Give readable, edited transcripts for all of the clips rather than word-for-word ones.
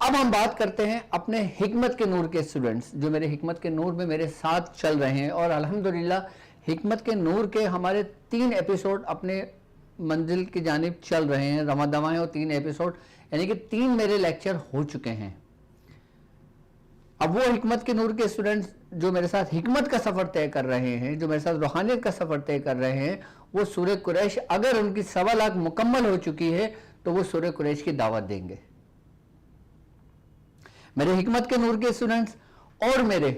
اب ہم بات کرتے ہیں اپنے حکمت کے نور کے اسٹوڈنٹس جو میرے حکمت کے نور میں میرے ساتھ چل رہے ہیں، اور الحمدللہ حکمت کے نور کے ہمارے 3 ایپیسوڈ اپنے منزل کی جانب چل رہے ہیں، رواں دواں ہیں، اور 3 ایپیسوڈ یعنی کہ 3 میرے لیکچر ہو چکے ہیں۔ اب وہ حکمت کے نور کے اسٹوڈنٹس جو میرے ساتھ حکمت کا سفر طے کر رہے ہیں، جو میرے ساتھ روحانیت کا سفر طے کر رہے ہیں، وہ سورہ قریش اگر ان کی 1.25 لاکھ مکمل ہو چکی ہے تو وہ سورہ قریش کی دعوت دیں گے۔ میرے حکمت کے نور کے اسٹوڈنٹس اور میرے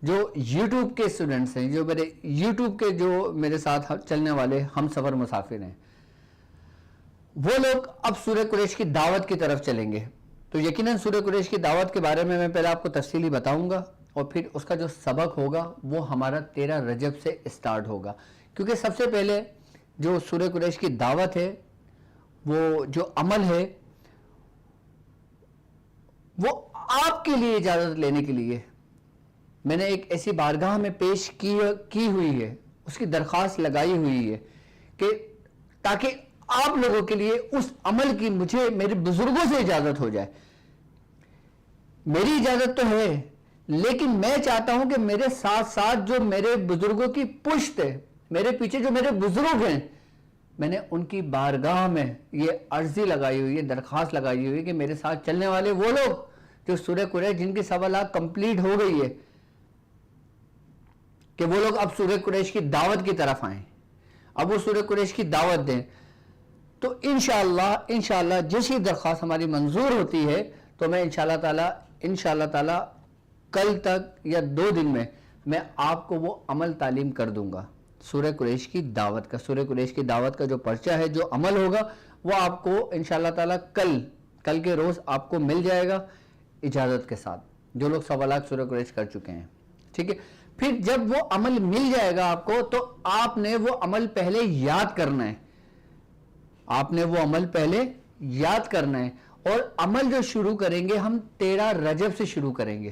جو یوٹیوب کے اسٹوڈنٹس ہیں، جو میرے یوٹیوب کے جو میرے ساتھ چلنے والے ہم سفر مسافر ہیں، وہ لوگ اب سورہ قریش کی دعوت کی طرف چلیں گے۔ تو یقیناً سورہ قریش کی دعوت کے بارے میں پہلے آپ کو تفصیلی بتاؤں گا، اور پھر اس کا جو سبق ہوگا وہ ہمارا 13 رجب سے اسٹارٹ ہوگا، کیونکہ سب سے پہلے جو سورہ قریش کی دعوت ہے، وہ جو عمل ہے، وہ آپ کے لیے اجازت لینے کے لیے میں نے ایک ایسی بارگاہ میں پیش کی ہوئی ہے، اس کی درخواست لگائی ہوئی ہے کہ تاکہ آپ لوگوں کے لیے اس عمل کی مجھے میرے بزرگوں سے اجازت ہو جائے۔ میری اجازت تو ہے، لیکن میں چاہتا ہوں کہ میرے ساتھ ساتھ جو میرے بزرگوں کی پشت ہے، میرے پیچھے جو میرے بزرگ ہیں، میں نے ان کی بارگاہ میں یہ عرضی لگائی ہوئی ہے، درخواست لگائی ہوئی ہے کہ میرے ساتھ چلنے والے وہ لوگ جو سورہ قریش جن کی 1.25 لاکھ کمپلیٹ ہو گئی ہے، کہ وہ لوگ اب سورہ قریش کی دعوت کی طرف آئیں، اب وہ سورہ قریش کی دعوت دیں۔ تو انشاءاللہ جس ہی درخواست ہماری منظور ہوتی ہے تو میں انشاءاللہ تعالی کل تک یا 2 دن میں آپ کو وہ عمل تعلیم کر دوں گا سورہ قریش کی دعوت کا۔ سورہ قریش کی دعوت کا جو پرچہ ہے، جو عمل ہوگا، وہ آپ کو انشاءاللہ تعالی کل کے روز آپ کو مل جائے گا اجازت کے ساتھ، جو لوگ 1.25 لاکھ سورہ قریش کر چکے ہیں، ٹھیک ہے۔ پھر جب وہ عمل مل جائے گا آپ کو، تو آپ نے وہ عمل پہلے یاد کرنا ہے، آپ نے وہ عمل پہلے یاد کرنا ہے، اور عمل جو شروع کریں گے ہم 13 رجب سے شروع کریں گے۔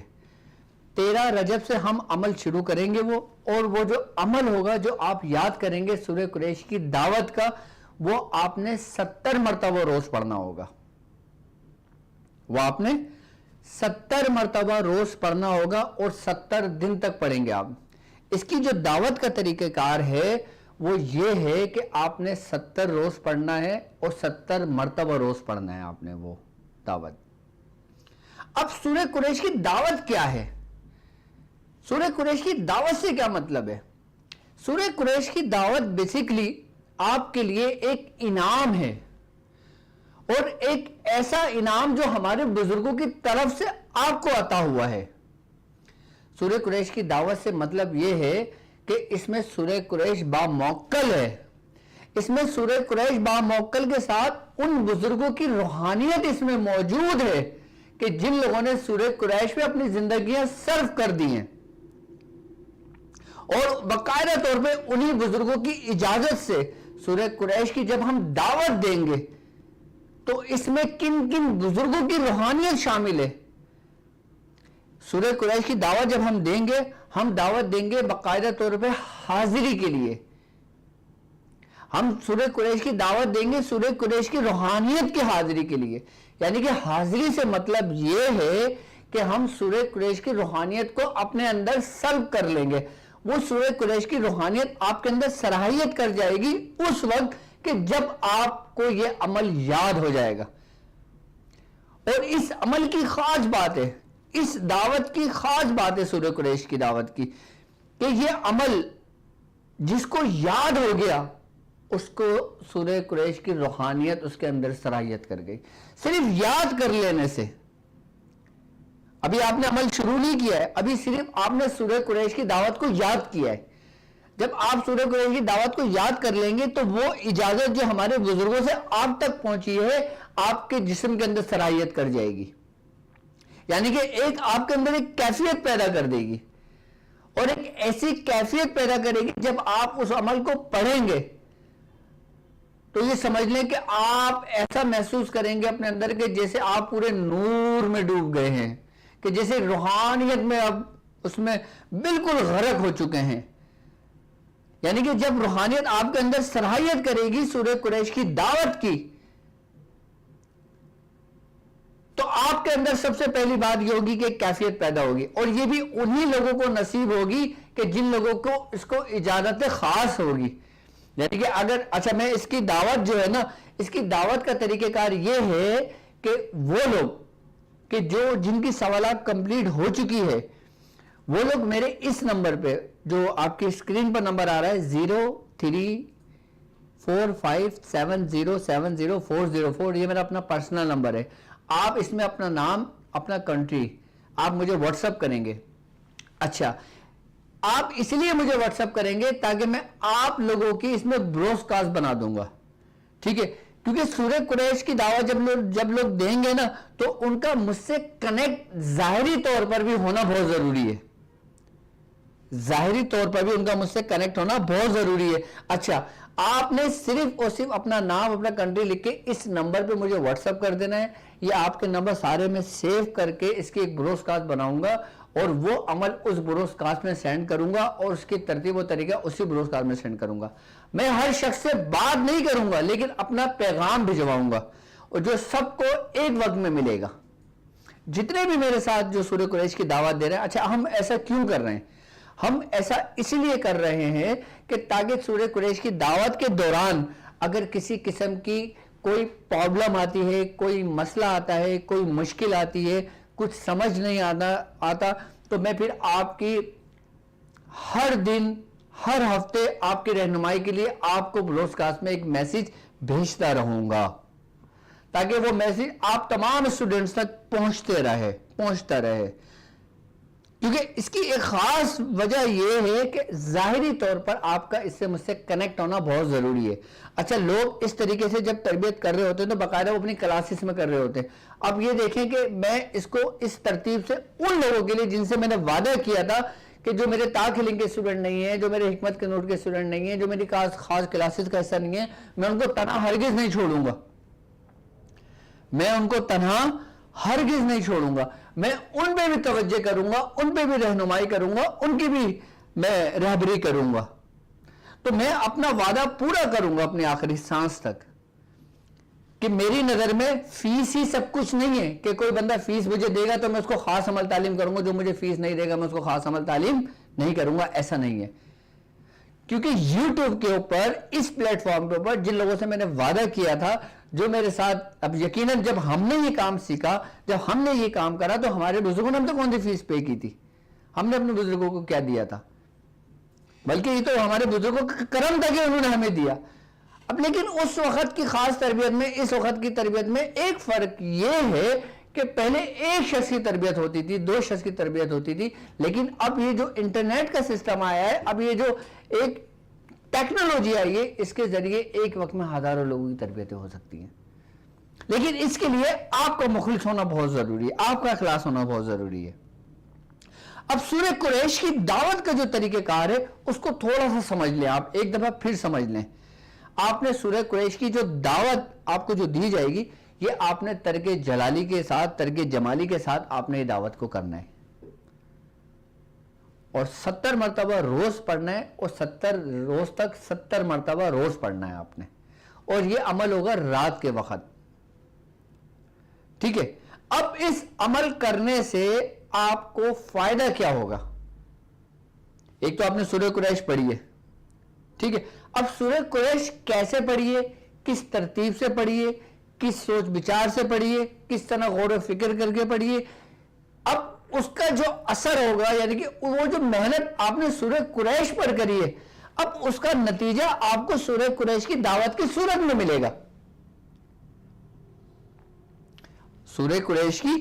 13 رجب سے ہم عمل شروع کریں گے اور وہ جو عمل ہوگا جو آپ یاد کریں گے سورہ قریش کی دعوت کا، وہ آپ نے 70 مرتبہ روز پڑھنا ہوگا، وہ آپ نے 70 مرتبہ روز پڑھنا ہوگا، اور 70 دن تک پڑھیں گے آپ۔ اس کی جو دعوت کا طریقہ کار ہے وہ یہ ہے کہ آپ نے 70 روز پڑھنا ہے، اور 70 مرتبہ روز پڑھنا ہے آپ نے وہ دعوت۔ اب سورہ قریش کی دعوت کیا ہے؟ سورہ قریش کی دعوت سے کیا مطلب ہے؟ سورہ قریش کی دعوت بیسیکلی آپ کے لیے ایک انعام ہے، اور ایک ایسا انعام جو ہمارے بزرگوں کی طرف سے آپ کو عطا ہوا ہے۔ سورہ قریش کی دعوت سے مطلب یہ ہے کہ اس میں سورہ قریش باموکل ہے، اس میں سورہ قریش باموکل کے ساتھ ان بزرگوں کی روحانیت اس میں موجود ہے کہ جن لوگوں نے سورہ قریش پہ اپنی زندگیاں صرف کر دی ہیں، اور باقاعدہ طور پہ انہی بزرگوں کی اجازت سے سورہ قریش کی جب ہم دعوت دیں گے تو اس میں کن کن بزرگوں کی روحانیت شامل ہے۔ سورہ قریش کی دعوت جب ہم دیں گے، ہم دعوت دیں گے باقاعدہ طور پہ حاضری کے لیے، ہم سورہ قریش کی دعوت دیں گے سورہ قریش کی روحانیت کی حاضری کے لیے، یعنی کہ حاضری سے مطلب یہ ہے کہ ہم سورہ قریش کی روحانیت کو اپنے اندر سلب کر لیں گے۔ وہ سورہ قریش کی روحانیت آپ کے اندر صلاحیت کر جائے گی اس وقت کہ جب آپ کو یہ عمل یاد ہو جائے گا۔ اور اس عمل کی خاص بات ہے، اس دعوت کی خاص بات ہے سورہ قریش کی دعوت کی، کہ یہ عمل جس کو یاد ہو گیا اس کو سورہ قریش کی روحانیت اس کے اندر صلاحیت کر گئی، صرف یاد کر لینے سے۔ ابھی آپ نے عمل شروع نہیں کیا ہے، ابھی صرف آپ نے سورہ قریش کی دعوت کو یاد کیا ہے۔ جب آپ سورہ قریش کی دعوت کو یاد کر لیں گے تو وہ اجازت جو ہمارے بزرگوں سے آپ تک پہنچی ہے آپ کے جسم کے اندر صلاحیت کر جائے گی، یعنی کہ ایک آپ کے اندر ایک کیفیت پیدا کر دے گی، اور ایک ایسی کیفیت پیدا کرے گی جب آپ اس عمل کو پڑھیں گے تو یہ سمجھ لیں کہ آپ ایسا محسوس کریں گے اپنے اندر کہ جیسے آپ پورے نور میں ڈوب گئے ہیں، کہ جیسے روحانیت میں اب اس میں بالکل غرق ہو چکے ہیں۔ یعنی کہ جب روحانیت آپ کے اندر صلاحیت کرے گی سورہ قریش کی دعوت کی، کے اندر سب سے پہلی بات یہ ہوگی کہ کیفیت پیدا ہوگی, اور یہ بھی انہی لوگوں کو نصیب ہوگی کہ جن لوگوں کو اس کو اجازت خاص ہوگی. یعنی کہ اگر اچھا میں اس کی دعوت جو ہے نا, اس کی دعوت کا طریقہ کار یہ ہے کہ وہ لوگ کہ جن کی سوالات کمپلیٹ ہو چکی ہے وہ لوگ میرے اس نمبر پہ جو آپ کی اسکرین پر نمبر آ رہا ہے 0345707040, یہ میرا اپنا پرسنل نمبر ہے. آپ اس میں اپنا نام, اپنا کنٹری آپ مجھے واٹس اپ کریں گے. اچھا آپ اس لیے مجھے واٹس اپ کریں گے تاکہ میں آپ لوگوں کی اس میں براڈ کاسٹ بنا دوں گا, ٹھیک ہے, کیونکہ سورہ قریش کی دعوت جب لوگ دیں گے نا تو ان کا مجھ سے کنیکٹ ظاہری طور پر بھی ہونا بہت ضروری ہے, ظاہری طور پر بھی ان کا مجھ سے کنیکٹ ہونا بہت ضروری ہے. اچھا آپ نے صرف اور صرف اپنا نام, اپنا کنٹری لکھ کے اس نمبر پہ مجھے واٹس اپ کر دینا ہے. یہ آپ کے نمبر سارے میں سیو کر کے اس کی ایک براڈ کاسٹ بناؤں گا اور وہ عمل اس براڈ کاسٹ میں سینڈ کروں گا اور اس کی ترتیب و طریقہ اسی براڈ کاسٹ میں سینڈ کروں گا. میں ہر شخص سے بات نہیں کروں گا لیکن اپنا پیغام بھجواؤں گا, اور جو سب کو ایک وقت میں ملے گا. جتنے بھی میرے ساتھ جو سورہ قریش کی دعوت دے رہے ہیں, اچھا ہم ایسا کیوں کر رہے ہیں؟ ہم ایسا اس لیے کر رہے ہیں کہ تاکہ سورہ قریش کی دعوت کے دوران اگر کسی قسم کی کوئی پرابلم آتی ہے, کوئی مسئلہ آتا ہے, کوئی مشکل آتی ہے, کچھ سمجھ نہیں آتا تو میں پھر آپ کی ہر دن ہر ہفتے آپ کی رہنمائی کے لیے آپ کو براڈ کاسٹ میں ایک میسج بھیجتا رہوں گا تاکہ وہ میسج آپ تمام اسٹوڈنٹس تک پہنچتا رہے. کیونکہ اس کی ایک خاص وجہ یہ ہے کہ ظاہری طور پر آپ کا اس سے مجھ سے کنیکٹ ہونا بہت ضروری ہے. اچھا لوگ اس طریقے سے جب تربیت کر رہے ہوتے ہیں تو باقاعدہ وہ اپنی کلاسز میں کر رہے ہوتے ہیں. اب یہ دیکھیں کہ میں اس کو اس ترتیب سے ان لوگوں کے لیے جن سے میں نے وعدہ کیا تھا کہ جو میرے طاق ہیلنگ کے اسٹوڈنٹ نہیں ہیں, جو میرے حکمت کے نوٹ کے اسٹوڈنٹ نہیں ہیں, جو میری خاص کلاسز کا حصہ نہیں ہے, میں ان کو تنہا ہرگز نہیں چھوڑوں گا. میں ان کو تنہا ہرگز نہیں چھوڑوں گا. میں ان پہ بھی توجہ کروں گا, ان پہ بھی رہنمائی کروں گا, ان کی بھی میں رہبری کروں گا. تو میں اپنا وعدہ پورا کروں گا اپنی آخری سانس تک کہ میری نظر میں فیس ہی سب کچھ نہیں ہے کہ کوئی بندہ فیس مجھے دے گا تو میں اس کو خاص عمل تعلیم کروں گا, جو مجھے فیس نہیں دے گا میں اس کو خاص عمل تعلیم نہیں کروں گا. ایسا نہیں ہے, کیونکہ یوٹیوب کے اوپر اس پلیٹ فارم کے اوپر جن لوگوں سے میں نے وعدہ کیا تھا, جو میرے ساتھ, اب یقیناً جب ہم نے یہ کام سیکھا, جب ہم نے یہ کام کرا تو ہمارے بزرگوں نے ہم تو کون سی فیس پے کی تھی, ہم نے اپنے بزرگوں کو کیا دیا تھا, بلکہ یہ تو ہمارے بزرگوں کا کرم تھا کہ انہوں نے ہمیں دیا. اب لیکن اس وقت کی خاص تربیت میں, اس وقت کی تربیت میں ایک فرق یہ ہے کہ پہلے ایک شخص کی تربیت ہوتی تھی, 2 شخص کی تربیت ہوتی تھی, لیکن اب یہ جو انٹرنیٹ کا سسٹم آیا ہے, اب یہ جو ایک ٹیکنالوجی آئی ہے, اس کے ذریعے ایک وقت میں ہزاروں لوگوں کی تربیتیں ہو سکتی ہیں. لیکن اس کے لیے آپ کا مخلص ہونا بہت ضروری ہے, آپ کا اخلاص ہونا بہت ضروری ہے. اب سورہ قریش کی دعوت کا جو طریقہ کار ہے اس کو تھوڑا سا سمجھ لیں, آپ ایک دفعہ پھر سمجھ لیں. آپ نے سورہ قریش کی جو دعوت آپ کو جو دی جائے گی, یہ آپ نے ترک جلالی کے ساتھ, ترک جمالی کے ساتھ آپ نے یہ دعوت کو کرنا ہے, اور 70 مرتبہ روز پڑھنا ہے, اور 70 روز تک 70 مرتبہ روز پڑھنا ہے آپ نے, اور یہ عمل ہوگا رات کے وقت, ٹھیک ہے. اب اس عمل کرنے سے آپ کو فائدہ کیا ہوگا؟ ایک تو آپ نے سورہ قریش پڑھی ہے, ٹھیک ہے. اب سورہ قریش کیسے پڑھیے, کس ترتیب سے پڑھیے, کس سوچ بچار سے پڑھیے, کس طرح غور و فکر کر کے پڑھیے. اب اس کا جو اثر ہوگا, یعنی کہ وہ جو محنت آپ نے سورہ قریش پر کری ہے, اب اس کا نتیجہ آپ کو سورہ قریش کی دعوت کی صورت میں ملے گا. سورہ قریش کی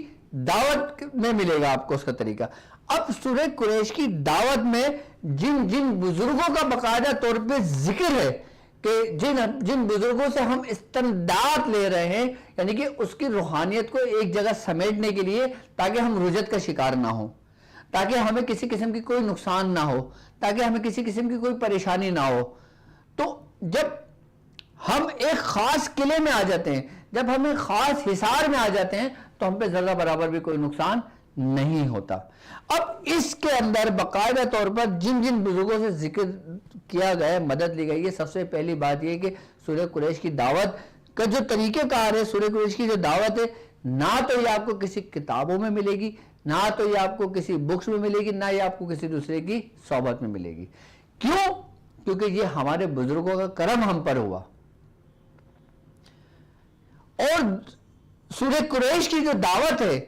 دعوت میں ملے گا آپ کو اس کا طریقہ. اب سورہ قریش کی دعوت میں جن جن بزرگوں کا باقاعدہ طور پہ ذکر ہے کہ جن بزرگوں سے ہم استمداد لے رہے ہیں, یعنی کہ اس کی روحانیت کو ایک جگہ سمیٹنے کے لیے تاکہ ہم رجت کا شکار نہ ہو, تاکہ ہمیں کسی قسم کی کوئی نقصان نہ ہو, تاکہ ہمیں کسی قسم کی کوئی پریشانی نہ ہو. تو جب ہم ایک خاص قلعے میں آ جاتے ہیں, جب ہم ایک خاص حصار میں آ جاتے ہیں, تو ہم پہ ذرہ برابر بھی کوئی نقصان نہیں ہوتا. اب اس کے اندر باقاعدہ طور پر جن جن بزرگوں سے ذکر کیا گیا, مدد لی گئی ہے, سب سے پہلی بات یہ کہ سورہ قریش کی دعوت کا جو طریقہ کار ہے, سورہ قریش کی جو دعوت ہے, نہ تو یہ آپ کو کسی کتابوں میں ملے گی، نہ تو یہ آپ کو کسی بکس میں ملے گی، نہ یہ آپ کو کسی دوسرے کی صحبت میں ملے گی۔ کیوں؟ کیونکہ یہ ہمارے بزرگوں کا کرم ہم پر ہوا۔ اور سورہ قریش کی جو دعوت ہے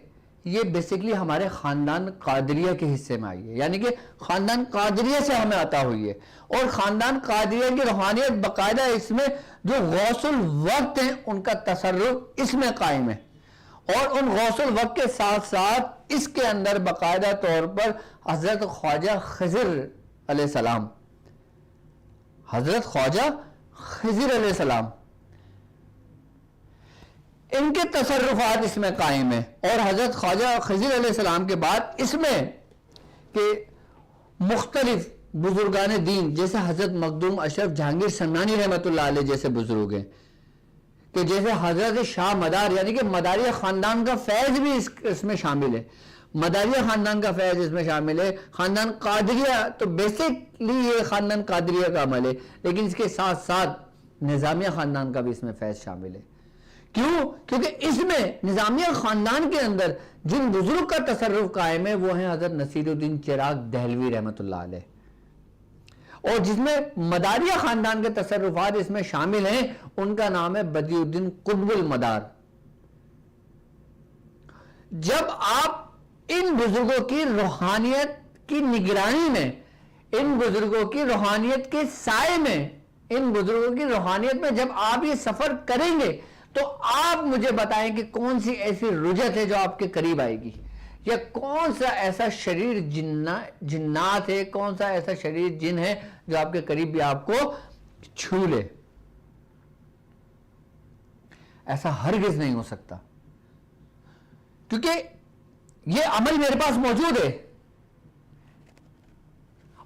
یہ بیسیکلی ہمارے خاندان قادریہ کے حصے میں آئی ہے، یعنی کہ خاندان قادریہ سے ہمیں عطا ہوئی ہے، اور خاندان قادریہ کی روحانیت باقاعدہ اس میں جو غوث الوقت ہیں ان کا تصرف اس میں قائم ہے، اور ان غوث الوقت کے ساتھ ساتھ اس کے اندر باقاعدہ طور پر حضرت خواجہ خضر علیہ السلام، حضرت خواجہ خضر علیہ السلام، ان کے تصرفات اس میں قائم ہیں۔ اور حضرت خواجہ خضر علیہ السلام کے بعد اس میں کہ مختلف بزرگان دین جیسے حضرت مخدوم اشرف جہانگیر سمنانی رحمۃ اللہ علیہ جیسے بزرگ ہیں، کہ جیسے حضرت شاہ مدار، یعنی کہ مداریہ خاندان کا فیض بھی اس میں شامل ہے، مداریہ خاندان کا فیض اس میں شامل ہے۔ خاندان قادریہ تو بیسکلی یہ خاندان قادریہ کا عمل ہے، لیکن اس کے ساتھ ساتھ نظامیہ خاندان کا بھی اس میں فیض شامل ہے۔ کیوں؟ کیونکہ اس میں نظامیہ خاندان کے اندر جن بزرگ کا تصرف قائم ہے وہ ہیں حضرت نصیر الدین چراغ دہلوی رحمۃ اللہ علیہ، اور جس میں مداریہ خاندان کے تصرفات اس میں شامل ہیں ان کا نام ہے بدیع الدین قطب المدار۔ جب آپ ان بزرگوں کی روحانیت کی نگرانی میں، ان بزرگوں کی روحانیت کے سائے میں، ان بزرگوں کی روحانیت میں جب آپ یہ سفر کریں گے تو آپ مجھے بتائیں کہ کون سی ایسی رجت ہے جو آپ کے قریب آئے گی، یا کون سا ایسا شریر جنات ہے، کون سا ایسا شریر جن ہے جو آپ کے قریب بھی آپ کو چھو لے۔ ایسا ہرگز نہیں ہو سکتا، کیونکہ یہ عمل میرے پاس موجود ہے،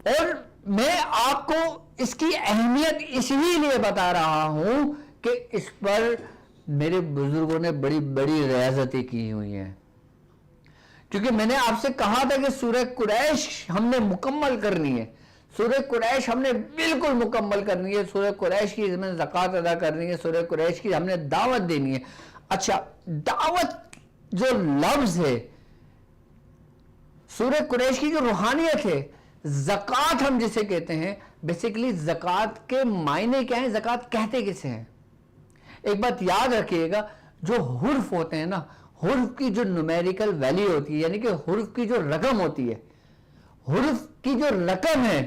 اور میں آپ کو اس کی اہمیت اسی لیے بتا رہا ہوں کہ اس پر میرے بزرگوں نے بڑی بڑی ریاضتیں کی ہوئی ہیں۔ کیونکہ میں نے آپ سے کہا تھا کہ سورہ قریش ہم نے مکمل کرنی ہے، سورہ قریش ہم نے بالکل مکمل کرنی ہے، سورہ قریش کی ہمیں زکوٰۃ ادا کرنی ہے، سورہ قریش کی ہم نے دعوت دینی ہے۔ اچھا، دعوت جو لفظ ہے، سورہ قریش کی جو روحانیت ہے، زکوٰۃ ہم جسے کہتے ہیں، بیسیکلی زکوٰۃ کے معنی کیا ہیں، زکوٰۃ کہتے کسے ہیں؟ ایک بات یاد رکھیے گا، جو حرف ہوتے ہیں نا، حرف کی جو نومیریکل ویلیو ہوتی ہے، یعنی کہ حرف کی جو رقم ہوتی ہے، حرف کی جو رقم ہے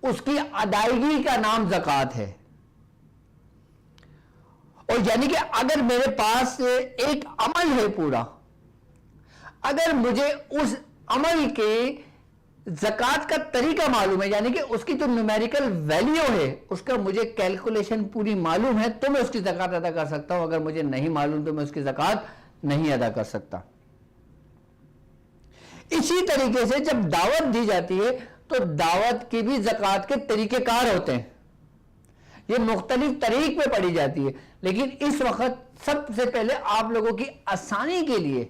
اس کی ادائیگی کا نام زکوٰۃ ہے۔ اور یعنی کہ اگر میرے پاس ایک عمل ہے پورا، اگر مجھے اس عمل کے زکوٰۃ کا طریقہ معلوم ہے، یعنی کہ اس کی جو نومیریکل ویلیو ہے اس کا مجھے کیلکولیشن پوری معلوم ہے، تو میں اس کی زکوٰۃ ادا کر سکتا ہوں۔ اگر مجھے نہیں معلوم تو میں اس کی زکوٰۃ نہیں ادا کر سکتا۔ اسی طریقے سے جب دعوت دی جاتی ہے تو دعوت کی بھی زکوٰۃ کے طریقہ کار ہوتے ہیں، یہ مختلف طریق پہ پڑھی جاتی ہے، لیکن اس وقت سب سے پہلے آپ لوگوں کی آسانی کے لیے،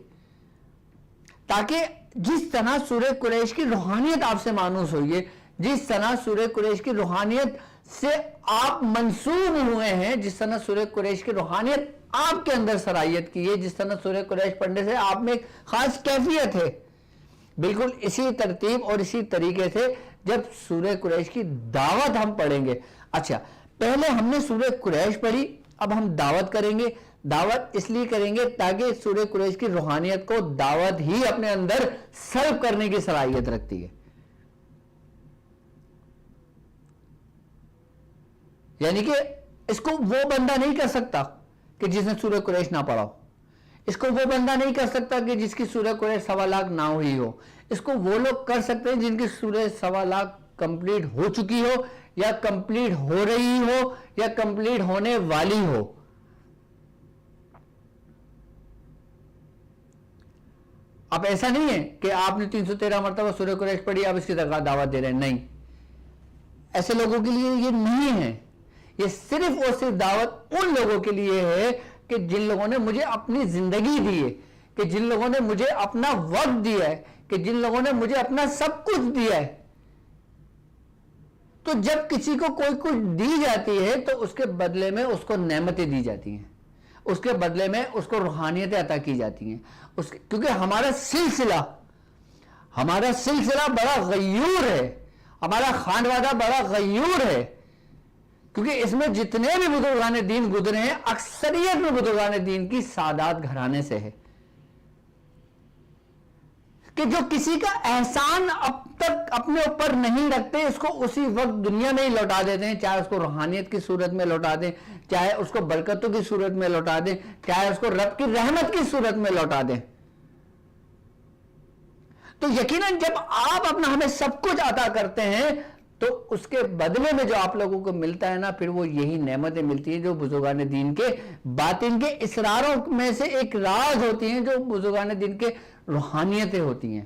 تاکہ جس طرح سورہ قریش کی روحانیت آپ سے مانوس ہوئی ہے، جس طرح سورہ قریش کی روحانیت سے آپ منسوب ہوئے ہیں، جس طرح سورہ قریش کی روحانیت آپ کے اندر صلاحیت کی ہے، جس طرح سورہ قریش پڑھنے سے آپ میں ایک خاص کیفیت ہے، بالکل اسی ترتیب اور اسی طریقے سے جب سورہ قریش کی دعوت ہم پڑھیں گے۔ اچھا، پہلے ہم نے سورہ قریش پڑھی، اب ہم دعوت کریں گے۔ دعوت اس لیے کریں گے تاکہ سورہ قریش کی روحانیت کو دعوت ہی اپنے اندر سرو کرنے کی صلاحیت رکھتی ہے، یعنی کہ اس کو وہ بندہ نہیں کر سکتا کہ جس نے سورہ قریش نہ پڑھا ہو، اس کو وہ بندہ نہیں کر سکتا کہ جس کی سورہ قریش 1.25 لاکھ نہ ہوئی ہو، اس کو وہ لوگ کر سکتے ہیں جن کی سورہ 1.25 لاکھ کمپلیٹ ہو چکی ہو، یا کمپلیٹ ہو رہی ہو، یا کمپلیٹ ہونے والی ہو۔ اب ایسا نہیں ہے کہ آپ نے 313 مرتبہ سورہ قریش پڑھی، آپ اس کی دعوت دے رہے ہیں، نہیں، ایسے لوگوں کے لیے یہ نہیں ہے۔ یہ صرف اور صرف دعوت ان لوگوں کے لیے ہے کہ جن لوگوں نے مجھے اپنی زندگی دی ہے، کہ جن لوگوں نے مجھے اپنا وقت دیا ہے، کہ جن لوگوں نے مجھے اپنا سب کچھ دیا ہے۔ تو جب کسی کو کوئی کچھ دی جاتی ہے تو اس کے بدلے میں اس کو نعمتیں دی جاتی ہیں، اس کے بدلے میں اس کو روحانیتیں عطا کی جاتی ہیں. کیونکہ ہمارا سلسلہ بڑا غیور ہے, ہمارا خاندوادہ بڑا غیور ہے, کیونکہ اس میں جتنے بھی بزرگان دین گزرے ہیں اکثریت میں بزرگان دین کی سادات گھرانے سے ہے, کہ جو کسی کا احسان اب تک اپنے اوپر نہیں رکھتے, اس کو اسی وقت دنیا میں ہی لوٹا دیتے ہیں, چاہے اس کو روحانیت کی صورت میں لوٹا دیں, چاہے اس کو برکتوں کی صورت میں لوٹا دیں, چاہے اس کو رب کی رحمت کی صورت میں لوٹا دیں. تو یقیناً جب آپ اپنا ہمیں سب کچھ عطا کرتے ہیں تو اس کے بدلے میں جو آپ لوگوں کو ملتا ہے نا, پھر وہ یہی نعمتیں ملتی ہیں جو بزرگان دین کے باطن کے اسراروں میں سے ایک راز ہوتی ہیں, جو بزرگان دین کے روحانیتیں ہوتی ہیں.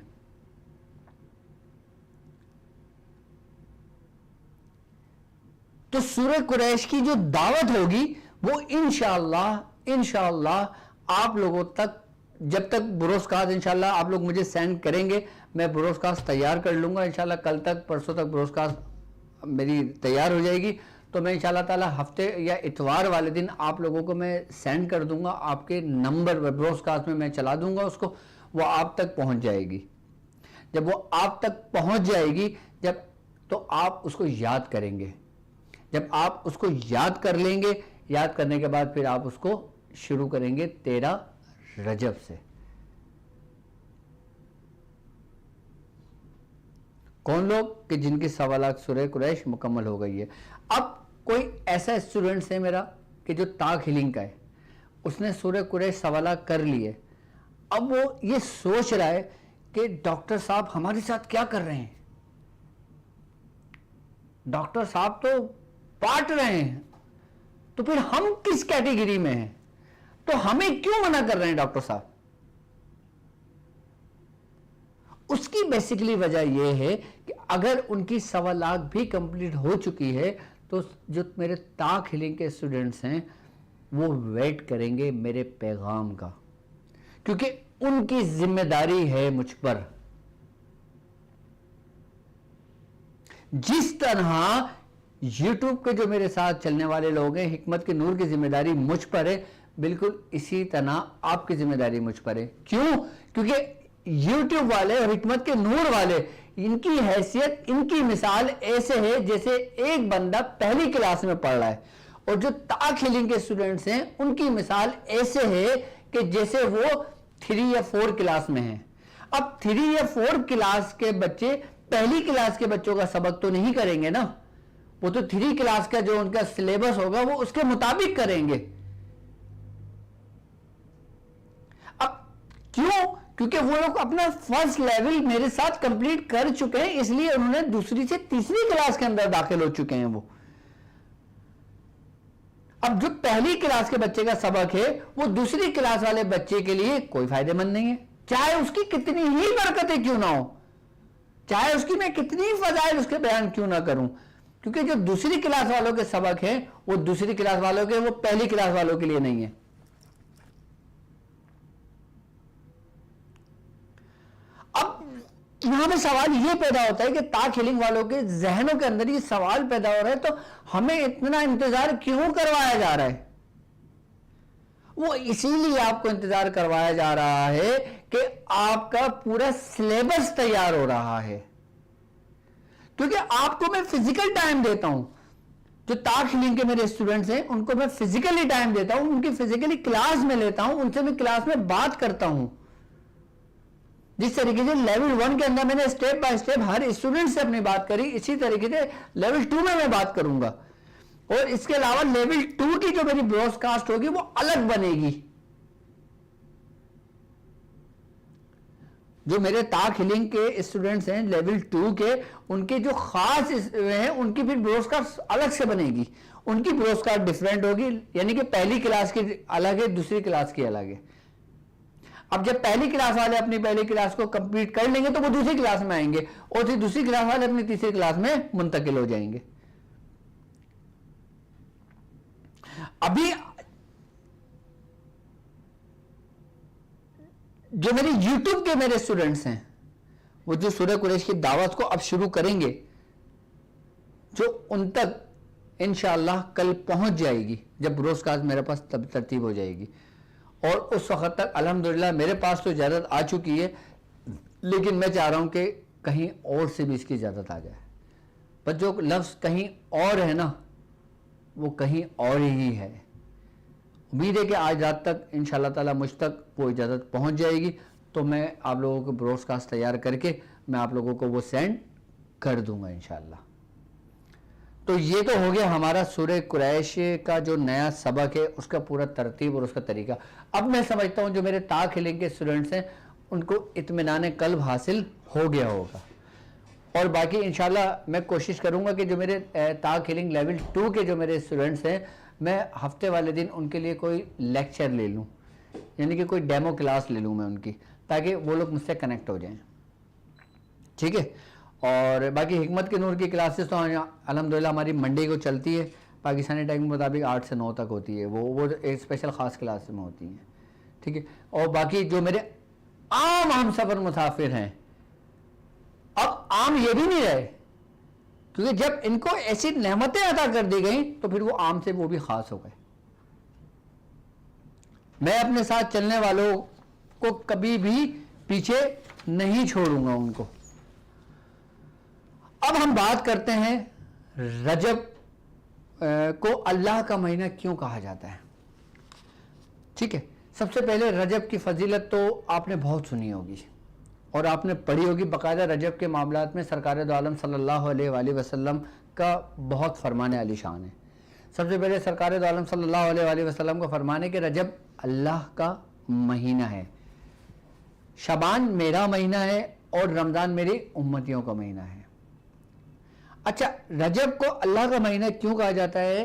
تو سورہ قریش کی جو دعوت ہوگی وہ انشاءاللہ آپ لوگوں تک, جب تک بروز کاسٹ انشاءاللہ آپ لوگ مجھے سینڈ کریں گے, میں بروز کاسٹ تیار کر لوں گا انشاءاللہ. کل تک پرسوں تک بروز کاسٹ میری تیار ہو جائے گی, تو میں انشاءاللہ تعالی ہفتے یا اتوار والے دن آپ لوگوں کو میں سینڈ کر دوں گا, آپ کے نمبر پر بروز کاسٹ میں چلا دوں گا اس کو, وہ آپ تک پہنچ جائے گی. جب وہ آپ تک پہنچ جائے گی تو آپ اس کو یاد کریں گے. جب آپ اس کو یاد کر لیں گے, یاد کرنے کے بعد پھر آپ اس کو شروع کریں گے 13 رجب سے. کون لوگ کہ جن کی 1.25 لاکھ سورہ قریش مکمل ہو گئی ہے. اب کوئی ایسا اسٹوڈنٹ ہے میرا کہ جو تاک ہیلنگ کا ہے, اس نے سورہ قریش 1.25 لاکھ کر لی ہے. اب وہ یہ سوچ رہا ہے کہ ڈاکٹر صاحب ہمارے ساتھ کیا کر رہے ہیں, ڈاکٹر صاحب تو بانٹ رہے ہیں, تو پھر ہم کس کیٹیگری میں ہیں, تو ہمیں کیوں منع کر رہے ہیں ڈاکٹر صاحب. اس کی بیسیکلی وجہ یہ ہے کہ اگر ان کی 1.25 لاکھ بھی کمپلیٹ ہو چکی ہے تو جو میرے تاک ہیلنگ کے اسٹوڈنٹس ہیں وہ ویٹ کریں گے میرے پیغام کا, کیونکہ ان کی ذمہ داری ہے مجھ پر. جس طرح یوٹیوب کے جو میرے ساتھ چلنے والے لوگ ہیں, حکمت کے نور کی ذمہ داری مجھ پر ہے, بالکل اسی طرح آپ کی ذمہ داری مجھ پر ہے. کیوں؟ کیونکہ یوٹیوب والے اور حکمت کے نور والے, ان کی حیثیت, ان کی مثال ایسے ہے جیسے ایک بندہ پہلی کلاس میں پڑھ رہا ہے, اور جو تاک ہیلنگ کے اسٹوڈنٹس ہیں ان کی مثال ایسے ہے کہ جیسے وہ 3 یا 4 کلاس میں ہیں. اب 3 یا 4 کلاس کے بچے پہلی کلاس کے بچوں کا سبق تو نہیں کریں گے نا, وہ تو 3 کلاس کا جو ان کا سلیبس ہوگا وہ اس کے مطابق کریں گے. اب کیوں؟ کیونکہ وہ لوگ اپنا فرسٹ لیول میرے ساتھ کمپلیٹ کر چکے ہیں, اس لیے انہوں نے دوسری سے تیسری کلاس کے اندر داخل ہو چکے ہیں. وہ اب جو پہلی کلاس کے بچے کا سبق ہے وہ دوسری کلاس والے بچے کے لیے کوئی فائدہ مند نہیں ہے, چاہے اس کی کتنی ہی برکتیں کیوں نہ ہو, چاہے اس کی میں کتنی فضائل اس کے بیان کیوں نہ کروں, کیونکہ جو دوسری کلاس والوں کے سبق ہیں وہ دوسری کلاس والوں کے, وہ پہلی کلاس والوں کے لیے نہیں ہے. اب یہاں پہ سوال یہ پیدا ہوتا ہے کہ تاک ہیلنگ والوں کے ذہنوں کے اندر یہ سوال پیدا ہو رہا ہے, تو ہمیں اتنا انتظار کیوں کروایا جا رہا ہے؟ وہ اسی لیے آپ کو انتظار کروایا جا رہا ہے کہ آپ کا پورا سلیبس تیار ہو رہا ہے. کیونکہ آپ کو میں فزیکل ٹائم دیتا ہوں, جو تاک ہیلنگ کے میرے اسٹوڈنٹس ہیں ان کو میں فزیکلی ٹائم دیتا ہوں, ان کی فزیکلی کلاس میں لیتا ہوں, ان سے میں کلاس میں بات کرتا ہوں. جس طریقے سے لیول 1 کے اندر میں نے step by step Hare student سے اپنی بات کری, اسی طریقے سے لیول 2 میں بات کروں گا. اور اس کے علاوہ لیول 2 کی جو میری براڈ کاسٹ ہوگی وہ الگ بنے گی. جو میرے تاک ہیلنگ کے اسٹوڈنٹس ہیں لیول 2 کے, ان کے جو خاص ہیں ان کی پھر براڈ کاسٹ الگ سے بنے گی, ان کی براڈ کاسٹ ڈیفرنٹ ہوگی, یعنی کہ پہلی کلاس کی الگ ہے, دوسری کلاس کی الگ ہے. اب جب پہلی کلاس والے اپنی پہلی کلاس کو کمپلیٹ کر لیں گے تو وہ دوسری کلاس میں آئیں گے, اور پھر دوسری کلاس والے اپنی تیسری کلاس میں منتقل ہو جائیں گے. ابھی جو میرے یوٹیوب کے میرے اسٹوڈنٹس ہیں وہ جو سورہ قریش کی دعوت کو اب شروع کریں گے, جو ان تک انشاءاللہ کل پہنچ جائے گی جب براڈ کاسٹ میرے پاس ترتیب ہو جائے گی، اور اس وقت تک الحمدللہ میرے پاس تو اجازت آ چکی ہے، لیکن میں چاہ رہا ہوں کہ کہیں اور سے بھی اس کی اجازت آ جائے. بس جو لفظ کہیں اور ہے نا وہ کہیں اور ہی ہے. امید ہے کہ آج رات تک انشاءاللہ تعالی مجھ تک وہ اجازت پہنچ جائے گی، تو میں آپ لوگوں کو براڈ کاسٹ تیار کر کے میں آپ لوگوں کو وہ سینڈ کر دوں گا انشاءاللہ. تو یہ تو ہو گیا ہمارا سورہ قریش کا جو نیا سبق ہے اس کا پورا ترتیب اور اس کا طریقہ. اب میں سمجھتا ہوں جو میرے طاق ہیلنگ کے اسٹوڈنٹس ہیں ان کو اطمینان قلب حاصل ہو گیا ہوگا، اور باقی انشاءاللہ میں کوشش کروں گا کہ جو میرے طاق ہیلنگ لیول 2 کے جو میرے اسٹوڈنٹس ہیں میں ہفتے والے دن ان کے لیے کوئی لیکچر لے لوں، یعنی کہ کوئی ڈیمو کلاس لے لوں میں ان کی، تاکہ وہ لوگ مجھ سے کنیکٹ ہو جائیں. ٹھیک ہے. اور باقی حکمت کے نور کی کلاسز تو الحمدللہ ہماری منڈے کو چلتی ہے، پاکستانی ٹائم کے مطابق 8 سے 9 تک ہوتی ہے، وہ ایک اسپیشل خاص کلاس میں ہوتی ہیں. ٹھیک ہے. اور باقی جو میرے عام ہم سفر مسافر ہیں، اب عام یہ بھی نہیں رہے، کیونکہ جب ان کو ایسی نعمتیں عطا کر دی گئیں تو پھر وہ عام سے وہ بھی خاص ہو گئے. میں اپنے ساتھ چلنے والوں کو کبھی بھی پیچھے نہیں چھوڑوں گا ان کو. اب ہم بات کرتے ہیں رجب کو اللہ کا مہینہ کیوں کہا جاتا ہے. ٹھیک ہے. سب سے پہلے رجب کی فضیلت تو آپ نے بہت سنی ہوگی اور آپ نے پڑھی ہوگی، باقاعدہ رجب کے معاملات میں سرکار دو عالم صلی اللہ علیہ وآلہ وسلم کا بہت فرمان علی شان ہے. سب سے پہلے سرکار دو عالم صلی اللہ علیہ وآلہ وسلم کا فرمان ہے کہ رجب اللہ کا مہینہ ہے، شعبان میرا مہینہ ہے اور رمضان میری امتیوں کا مہینہ ہے. اچھا، رجب کو اللہ کا مہینہ کیوں کہا جاتا ہے؟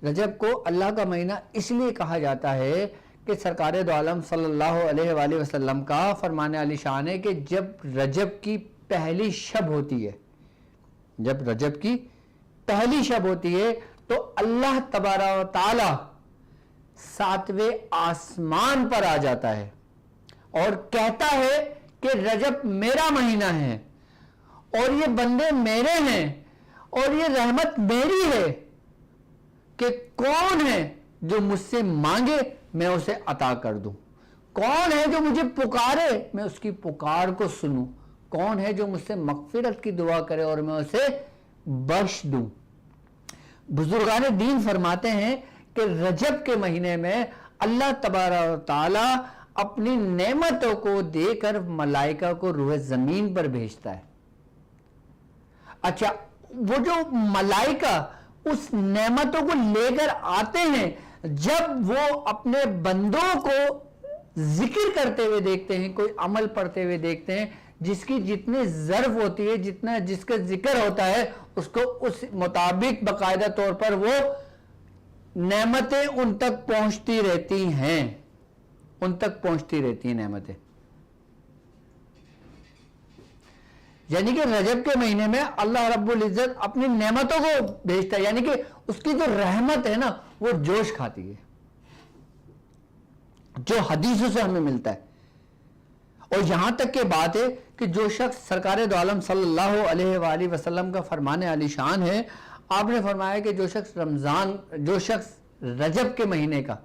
رجب کو اللہ کا مہینہ اس لیے کہا جاتا ہے کہ سرکار دو عالم صلی اللہ علیہ وآلہ وسلم کا فرمان علی شان ہے کہ جب رجب کی پہلی شب ہوتی ہے، جب رجب کی پہلی شب ہوتی ہے تو اللہ تبارک و تعالی 7ویں آسمان پر آ جاتا ہے اور کہتا ہے کہ رجب میرا مہینہ ہے اور یہ بندے میرے ہیں اور یہ رحمت میری ہے کہ کون ہے جو مجھ سے مانگے میں اسے عطا کر دوں، کون ہے جو مجھے پکارے میں اس کی پکار کو سنوں، کون ہے جو مجھ سے مغفرت کی دعا کرے اور میں اسے بخش دوں. بزرگان دین فرماتے ہیں کہ رجب کے مہینے میں اللہ تبارک و تعالی اپنی نعمتوں کو دے کر ملائکہ کو روح زمین پر بھیجتا ہے. اچھا، وہ جو ملائکہ اس نعمتوں کو لے کر آتے ہیں، جب وہ اپنے بندوں کو ذکر کرتے ہوئے دیکھتے ہیں، کوئی عمل پڑھتے ہوئے دیکھتے ہیں جس کی جتنی ظرف ہوتی ہے، جتنا جس کا ذکر ہوتا ہے، اس کو اس مطابق باقاعدہ طور پر وہ نعمتیں ان تک پہنچتی رہتی ہیں، ان تک پہنچتی رہتی ہیں نعمتیں. یعنی کہ رجب کے مہینے میں اللہ رب العزت اپنی نعمتوں کو بھیجتا ہے، یعنی کہ اس کی جو رحمت ہے نا وہ جوش کھاتی ہے، جو حدیثوں سے ہمیں ملتا ہے. اور یہاں تک کہ بات ہے کہ جو شخص سرکار دو عالم صلی اللہ علیہ وآلہ وسلم کا فرمان علی شان ہے، آپ نے فرمایا کہ جو شخص رجب کے مہینے کا،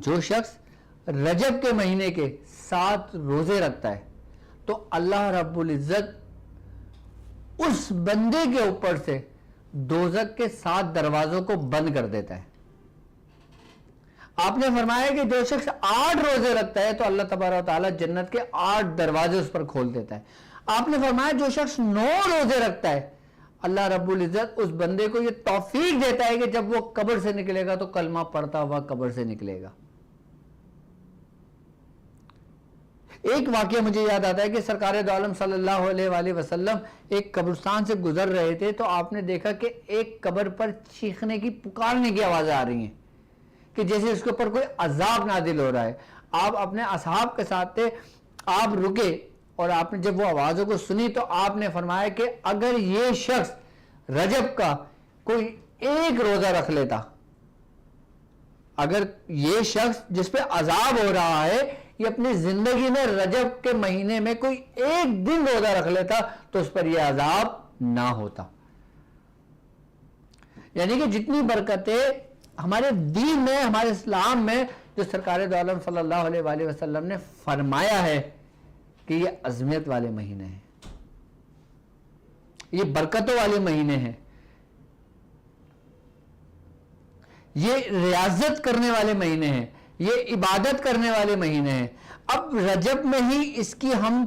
جو شخص رجب کے مہینے کے 7 روزے رکھتا ہے تو اللہ رب العزت اس بندے کے اوپر سے دوزخ کے 7 دروازوں کو بند کر دیتا ہے. آپ نے فرمایا کہ جو شخص 8 روزے رکھتا ہے تو اللہ تبارک و تعالی جنت کے 8 دروازے اس پر کھول دیتا ہے. آپ نے فرمایا جو شخص 9 روزے رکھتا ہے اللہ رب العزت اس بندے کو یہ توفیق دیتا ہے کہ جب وہ قبر سے نکلے گا تو کلمہ پڑھتا ہوا قبر سے نکلے گا. ایک واقعہ مجھے یاد آتا ہے کہ سرکار دو عالم صلی اللہ علیہ وآلہ وسلم ایک قبرستان سے گزر رہے تھے تو آپ نے دیکھا کہ ایک قبر پر چیخنے کی، پکارنے کی آوازیں آ رہی ہیں کہ جیسے اس کے اوپر کوئی عذاب نازل ہو رہا ہے. آپ اپنے اصحاب کے ساتھ تھے، آپ رکے اور آپ نے جب وہ آوازوں کو سنی تو آپ نے فرمایا کہ اگر یہ شخص رجب کا کوئی 1 روزہ رکھ لیتا، اگر یہ شخص جس پہ عذاب ہو رہا ہے یہ اپنی زندگی میں رجب کے مہینے میں کوئی 1 دن روزہ رکھ لیتا تو اس پر یہ عذاب نہ ہوتا. یعنی کہ جتنی برکتیں ہمارے دین میں، ہمارے اسلام میں جو سرکار دو عالم صلی اللہ علیہ وآلہ وسلم نے فرمایا ہے کہ یہ عظمت والے مہینے ہیں، یہ برکتوں والے مہینے ہیں، یہ ریاضت کرنے والے مہینے ہیں، یہ عبادت کرنے والے مہینے ہیں. اب رجب میں ہی اس کی ہم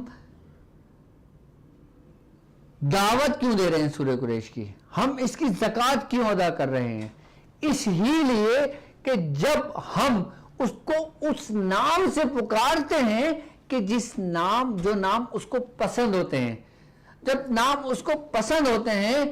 دعوت کیوں دے رہے ہیں سورہ قریش کی؟ ہم اس کی زکوٰۃ کیوں ادا کر رہے ہیں؟ اس ہی لیے کہ جب ہم اس کو اس نام سے پکارتے ہیں کہ جو نام اس کو پسند ہوتے ہیں، جب نام اس کو پسند ہوتے ہیں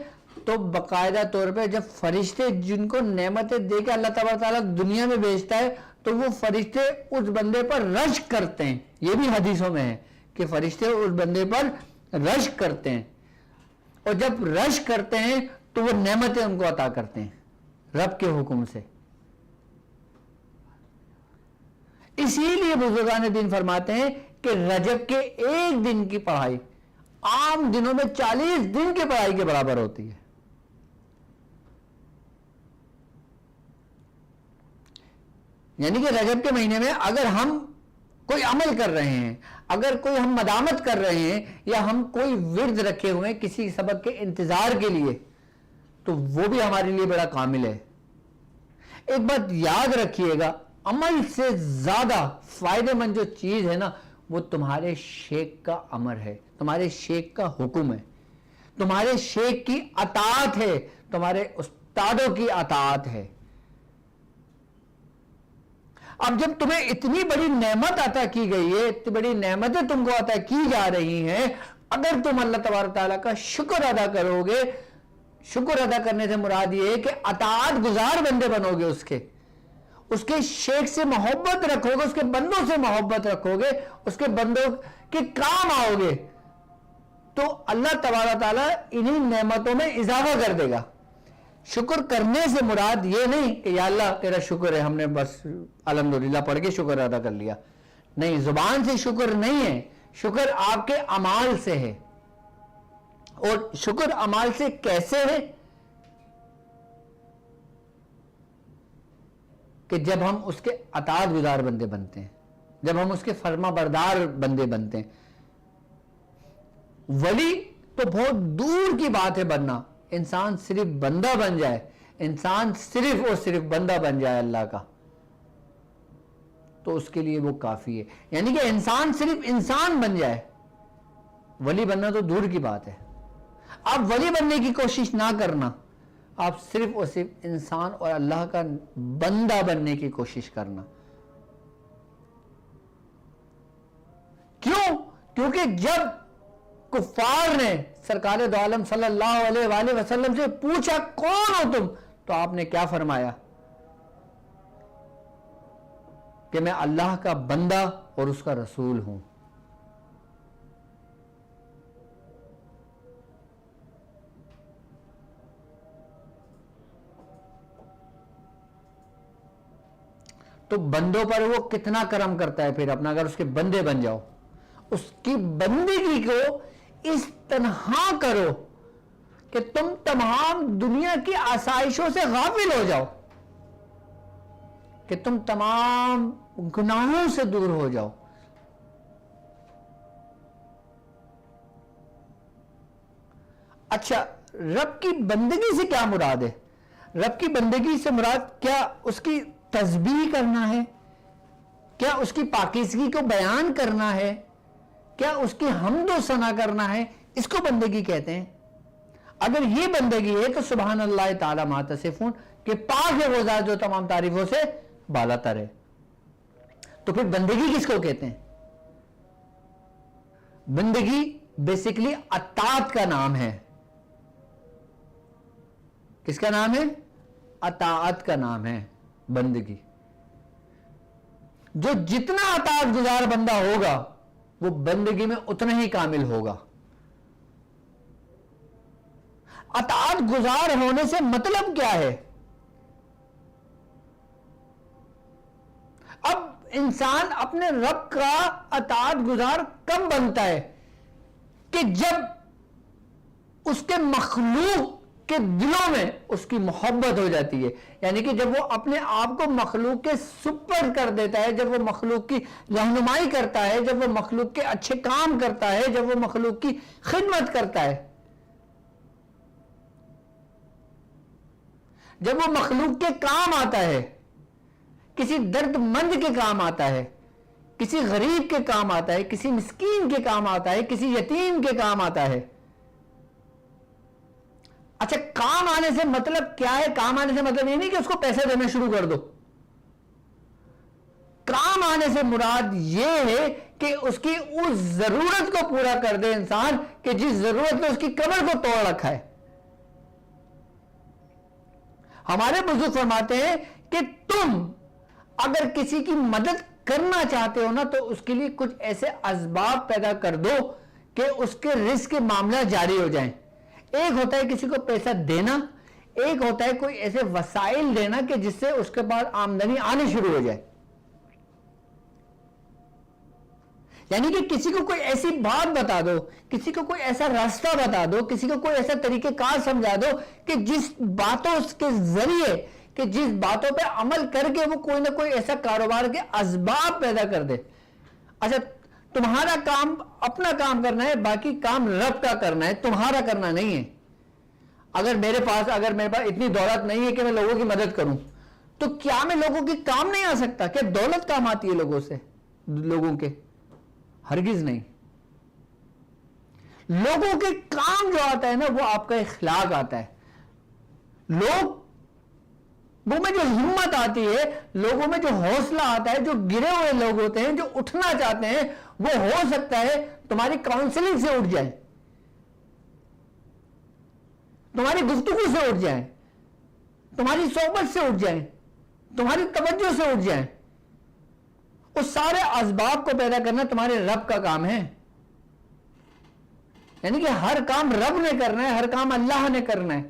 تو باقاعدہ طور پہ جب فرشتے جن کو نعمتیں دے کے اللہ تبارک تعالیٰ دنیا میں بھیجتا ہے تو وہ فرشتے اس بندے پر رشک کرتے ہیں. یہ بھی حدیثوں میں ہے کہ فرشتے اس بندے پر رشک کرتے ہیں، اور جب رشک کرتے ہیں تو وہ نعمتیں ان کو عطا کرتے ہیں رب کے حکم سے. اسی لیے بزرگان دین فرماتے ہیں کہ رجب کے ایک دن کی پڑھائی عام دنوں میں 40 دن کی پڑھائی کے برابر ہوتی ہے. یعنی کہ رجب کے مہینے میں اگر ہم کوئی عمل کر رہے ہیں، اگر کوئی ہم مدامت کر رہے ہیں، یا ہم کوئی ورد رکھے ہوئے ہیں کسی سبق کے انتظار کے لیے، تو وہ بھی ہمارے لیے بڑا کامل ہے. ایک بات یاد رکھیے گا، عمل سے زیادہ فائدہ مند جو چیز ہے نا وہ تمہارے شیخ کا امر ہے، تمہارے شیخ کا حکم ہے، تمہارے شیخ کی اطاعت ہے، تمہارے استادوں کی اطاعت ہے. اب جب تمہیں اتنی بڑی نعمت عطا کی گئی ہے، اتنی بڑی نعمتیں تم کو عطا کی جا رہی ہیں، اگر تم اللہ تبارک تعالیٰ کا شکر ادا کرو گے، شکر ادا کرنے سے مراد یہ ہے کہ اطاعت گزار بندے بنو گے، اس کے شیخ سے محبت رکھو گے، اس کے بندوں سے محبت رکھو گے، اس کے بندوں کے کام آؤ گے، تو اللہ تبارک تعالیٰ انہی نعمتوں میں اضافہ کر دے گا. شکر کرنے سے مراد یہ نہیں کہ یا اللہ تیرا شکر ہے، ہم نے بس الحمدللہ پڑھ کے شکر ادا کر لیا. نہیں، زبان سے شکر نہیں ہے، شکر آپ کے اعمال سے ہے. اور شکر اعمال سے کیسے ہے؟ کہ جب ہم اس کے اطاعت گزار بندے بنتے ہیں، جب ہم اس کے فرما بردار بندے بنتے ہیں. ولی تو بہت دور کی بات ہے بننا، انسان صرف بندہ بن جائے، انسان صرف اور صرف بندہ بن جائے اللہ کا، تو اس کے لیے وہ کافی ہے. یعنی کہ انسان صرف انسان بن جائے، ولی بننا تو دور کی بات ہے. آپ ولی بننے کی کوشش نہ کرنا، آپ صرف اور صرف انسان اور اللہ کا بندہ بننے کی کوشش کرنا. کیوں؟ کیونکہ جب کفار نے سرکار دو عالم صلی اللہ علیہ وآلہ وسلم سے پوچھا کون ہو تم، تو آپ نے کیا فرمایا؟ کہ میں اللہ کا بندہ اور اس کا رسول ہوں. تو بندوں پر وہ کتنا کرم کرتا ہے پھر اپنا، اگر اس کے بندے بن جاؤ، اس کی بندگی کو اس طرح کرو کہ تم تمام دنیا کی آسائشوں سے غافل ہو جاؤ، کہ تم تمام گناہوں سے دور ہو جاؤ. اچھا، رب کی بندگی سے کیا مراد ہے؟ رب کی بندگی سے مراد کیا اس کی تسبیح کرنا ہے؟ کیا اس کی پاکیزگی کو بیان کرنا ہے؟ کیا اس کی حمد و ثنا کرنا ہے؟ اس کو بندگی کہتے ہیں. اگر یہ بندگی ہے تو سبحان اللہ تعالی ما تصفون، کہ پاک ہے وہ ذات جو تمام تعریفوں سے بالا تر ہے. تو پھر بندگی کس کو کہتے ہیں؟ بندگی بیسیکلی اطاعت کا نام ہے. کس کا نام ہے؟ اطاعت کا نام ہے بندگی. جو جتنا اطاعت گزار بندہ ہوگا وہ بندگی میں اتنا ہی کامل ہوگا. اطاعت گزار ہونے سے مطلب کیا ہے؟ اب انسان اپنے رب کا اطاعت گزار کب بنتا ہے؟ کہ جب اس کے مخلوق کے دلوں میں اس کی محبت ہو جاتی ہے. یعنی کہ جب وہ اپنے آپ کو مخلوق کے سپر کر دیتا ہے, جب وہ مخلوق کی رہنمائی کرتا ہے, جب وہ مخلوق کے اچھے کام کرتا ہے, جب وہ مخلوق کی خدمت کرتا ہے, جب وہ مخلوق کے کام آتا ہے, کسی درد مند کے کام آتا ہے, کسی غریب کے کام آتا ہے, کسی مسکین کے کام آتا ہے, کسی یتیم کے کام آتا ہے. اچھا, کام آنے سے مطلب کیا ہے؟ کام آنے سے مطلب یہ نہیں کہ اس کو پیسے دینا شروع کر دو. کام آنے سے مراد یہ ہے کہ اس کی اس ضرورت کو پورا کر دے انسان کہ جس ضرورت نے اس کی کمر کو توڑ رکھا ہے. ہمارے بزرگ فرماتے ہیں کہ تم اگر کسی کی مدد کرنا چاہتے ہو نا تو اس کے لیے کچھ ایسے اسباب پیدا کر دو کہ اس کے رزق کے معاملہ جاری ہو جائیں. ایک ہوتا ہے کسی کو پیسہ دینا, ایک ہوتا ہے کوئی ایسے وسائل دینا کہ جس سے اس کے بعد آمدنی آنی شروع ہو جائے. یعنی کہ کسی کو کوئی ایسی بات بتا دو, کسی کو کوئی ایسا راستہ بتا دو, کسی کو کوئی ایسا طریقہ کار سمجھا دو کہ جس باتوں کے ذریعے, کہ جس باتوں پہ عمل کر کے وہ کوئی نہ کوئی ایسا کاروبار کے اسباب پیدا کر دے. اچھا, تمہارا کام اپنا کام کرنا ہے, باقی کام رب کا کرنا ہے, تمہارا کرنا نہیں ہے. اگر میرے پاس اتنی دولت نہیں ہے کہ میں لوگوں کی مدد کروں, تو کیا میں لوگوں کی کام نہیں آ سکتا؟ کیا دولت کام آتی ہے لوگوں کے؟ ہرگز نہیں. لوگوں کے کام جو آتا ہے نا وہ آپ کا اخلاق آتا ہے. لوگوں میں جو ہمت آتی ہے, لوگوں میں جو حوصلہ آتا ہے, جو گرے ہوئے لوگ ہوتے ہیں, جو اٹھنا چاہتے ہیں, وہ ہو سکتا ہے تمہاری کاؤنسلنگ سے اٹھ جائیں, تمہاری گفتگو سے اٹھ جائیں, تمہاری صحبت سے اٹھ جائیں, تمہاری توجہ سے اٹھ جائیں. اس سارے اسباب کو پیدا کرنا تمہارے رب کا کام ہے. یعنی کہ ہر کام رب نے کرنا ہے, ہر کام اللہ نے کرنا ہے.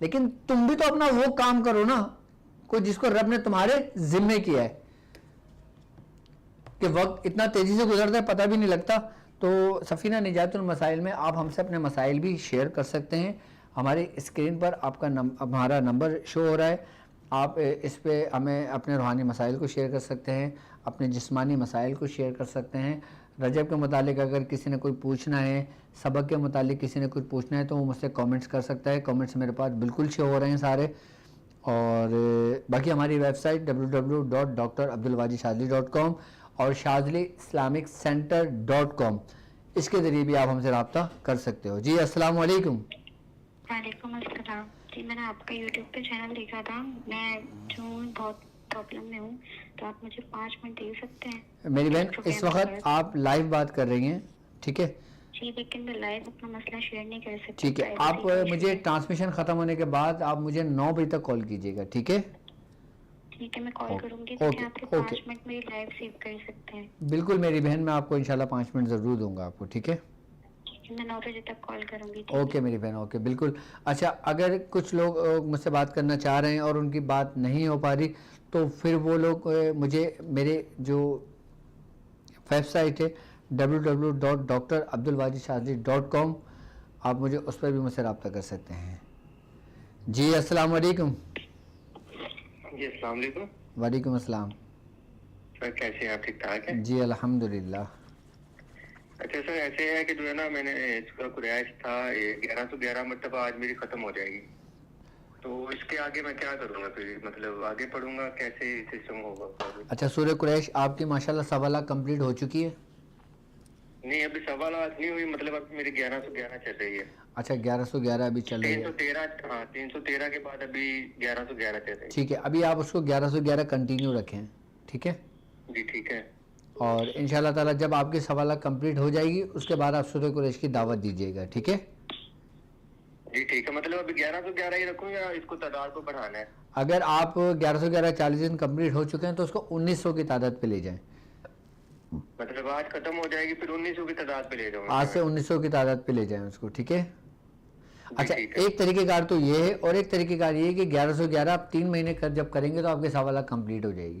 لیکن تم بھی تو اپنا وہ کام کرو نا کوئی جس کو رب نے تمہارے ذمے کیا ہے. کہ وقت اتنا تیزی سے گزرتا ہے پتہ بھی نہیں لگتا. تو سفینہ نجات المسائل میں آپ ہم سے اپنے مسائل بھی شیئر کر سکتے ہیں. ہماری اسکرین پر آپ کا ہمارا نمبر شو ہو رہا ہے. آپ اس پہ ہمیں اپنے روحانی مسائل کو شیئر کر سکتے ہیں, اپنے جسمانی مسائل کو شیئر کر سکتے ہیں. رجب کے متعلق اگر کسی نے کوئی پوچھنا ہے, سبق کے متعلق کسی نے کچھ پوچھنا ہے تو وہ مجھ سے کامنٹس کر سکتا ہے. کامنٹس میرے پاس بالکل شو ہو رہے ہیں سارے. اور باقی ہماری ویب سائٹ www.drabdulwajidshadli.com اور shadliislamiccenter.com, اس کے ذریعے بھی آپ ہم سے رابطہ کر سکتے ہو. جی السلام علیکم. وعلیکم السلام. جی میں نے آپ کا یوٹیوب پہ چینل دیکھا تھا, میں جو بہت پرابلم میں ہوں, تو آپ مجھے 5 منٹ دے سکتے ہیں؟ میری بہن اس وقت آپ لائیو بات کر رہی ہیں, ٹھیک ہے؟ جی لیکن میں لائیو اپنا مسئلہ شیئر نہیں کر سکتی. ٹھیک ہے, آپ مجھے ٹرانسمیشن ختم ہونے کے بعد آپ مجھے 9 بجے تک کال کیجیے گا, ٹھیک ہے؟ ٹھیک ہے, میں کال کروں گی. آپ کے 5 منٹ میری لائیو سیو کر سکتے ہیں؟ بالکل میری بہن, میں آپ کو انشاءاللہ 5 منٹ ضرور دوں گا آپ کو, ٹھیک ہے؟ میں 9 بجے تک کال کروں گی. اوکے میری بہن, اوکے بالکل. اچھا, اگر کچھ لوگ مجھ سے بات کرنا چاہ رہے ہیں اور ان کی بات نہیں ہو پا رہی تو پھر وہ لوگ مجھے میرے جو ویب سائٹ ہے www.drabdulwajidshadli.com, آپ مجھے اس پر بھی مجھ سے رابطہ کر سکتے ہیں. جی السلام علیکم. جی السلام علیکم. وعلیکم السلام. سر کیسے ہیں آپ؟ ٹھیک ٹھاک ہیں؟ جی الحمدللہ. اچھا سر, ایسے ہے کہ جو ہے نا میں نے اس کا قریش تھا 1111 مرتبہ آج میری ختم ہو جائے گی, تو اس کے آگے میں کیا کروں گا؟ پھر مطلب آگے پڑھوں گا, کیسے سسٹم ہوگا؟ اچھا, سورہ قریش آپ کی ماشاءاللہ 1.25 لاکھ کمپلیٹ ہو چکی ہے؟ نہیں, ابھی 1.25 لاکھ نہیں ہوئی, مطلب اب میری 1111 چل رہی ہے. اچھا 1111 ابھی چل رہی ہے. 313, ہاں 313 کے بعد ابھی 1111 چل رہی ہے. ٹھیک ہے, ابھی آپ اس کو 1111 کنٹینیو رکھیں, ٹھیک ہے؟ جی ٹھیک ہے. اور انشاءاللہ تعالیٰ جب آپ کی 1.25 لاکھ کمپلیٹ ہو جائے گی اس کے بعد آپ سورہ قریش کی دعوت دیجیے گا, ٹھیک ہے؟ جی ٹھیک ہے. مطلب ابھی 1111 ہی رکھوں یا اس کو تعداد کو بڑھانا ہے؟ اگر آپ 1111 40 دن کمپلیٹ ہو چکے ہیں تو اس کو 1900 کی تعداد پہ لے جائیں. مطلب آج ختم ہو جائے گی پھر 1900 کی تعداد پہ لے جاؤں؟ آج سے 1900 کی تعداد پہ لے جائیں اس کو, ٹھیک ہے؟ اچھا, ٹھیک ہے. ایک طریقہ کار تو یہ ہے, اور ایک طریقہ کار یہ ہے کہ 1111 آپ 3 مہینے جب کریں گے تو آپ کے 1.25 لاکھ کمپلیٹ ہو جائے گی.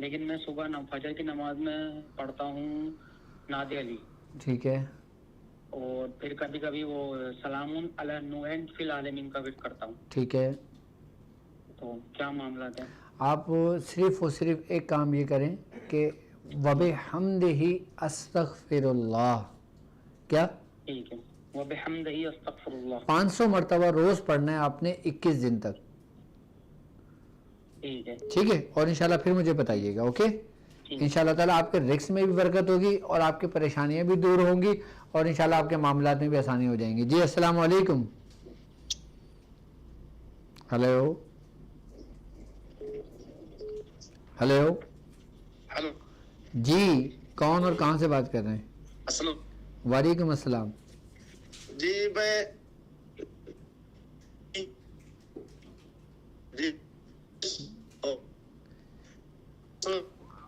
لیکن میں صبح فجر کی نماز میں پڑھتا ہوں ناد علی, ٹھیک ہے, اور پھر کبھی کبھی وہ سلام علی نوح فی العالمین کا ورد کرتا ہوں. ٹھیک ہے. تو کیا معاملات ہیں؟ آپ صرف اور صرف ایک کام یہ کریں کہ وَبِحَمْدِهِ استغفر اللہ, کیا ٹھیک ہے, وَبِحَمْدِهِ استغفر اللہ, 500 مرتبہ روز پڑھنا ہے آپ نے 21 دن تک. ٹھیک ہے, ٹھیک ہے, اور انشاءاللہ پھر مجھے بتائیے گا. اوکے, انشاءاللہ تعالیٰ آپ کے رزق میں بھی برکت ہوگی اور آپ کی پریشانیاں بھی دور ہوں گی اور انشاءاللہ آپ کے معاملات میں بھی آسانی ہو جائیں گی. جی السلام علیکم. ہیلو ہیلو, ہلو جی کون اور کہاں سے بات کر رہے ہیں؟ السلام. وعلیکم السلام. جی میں جی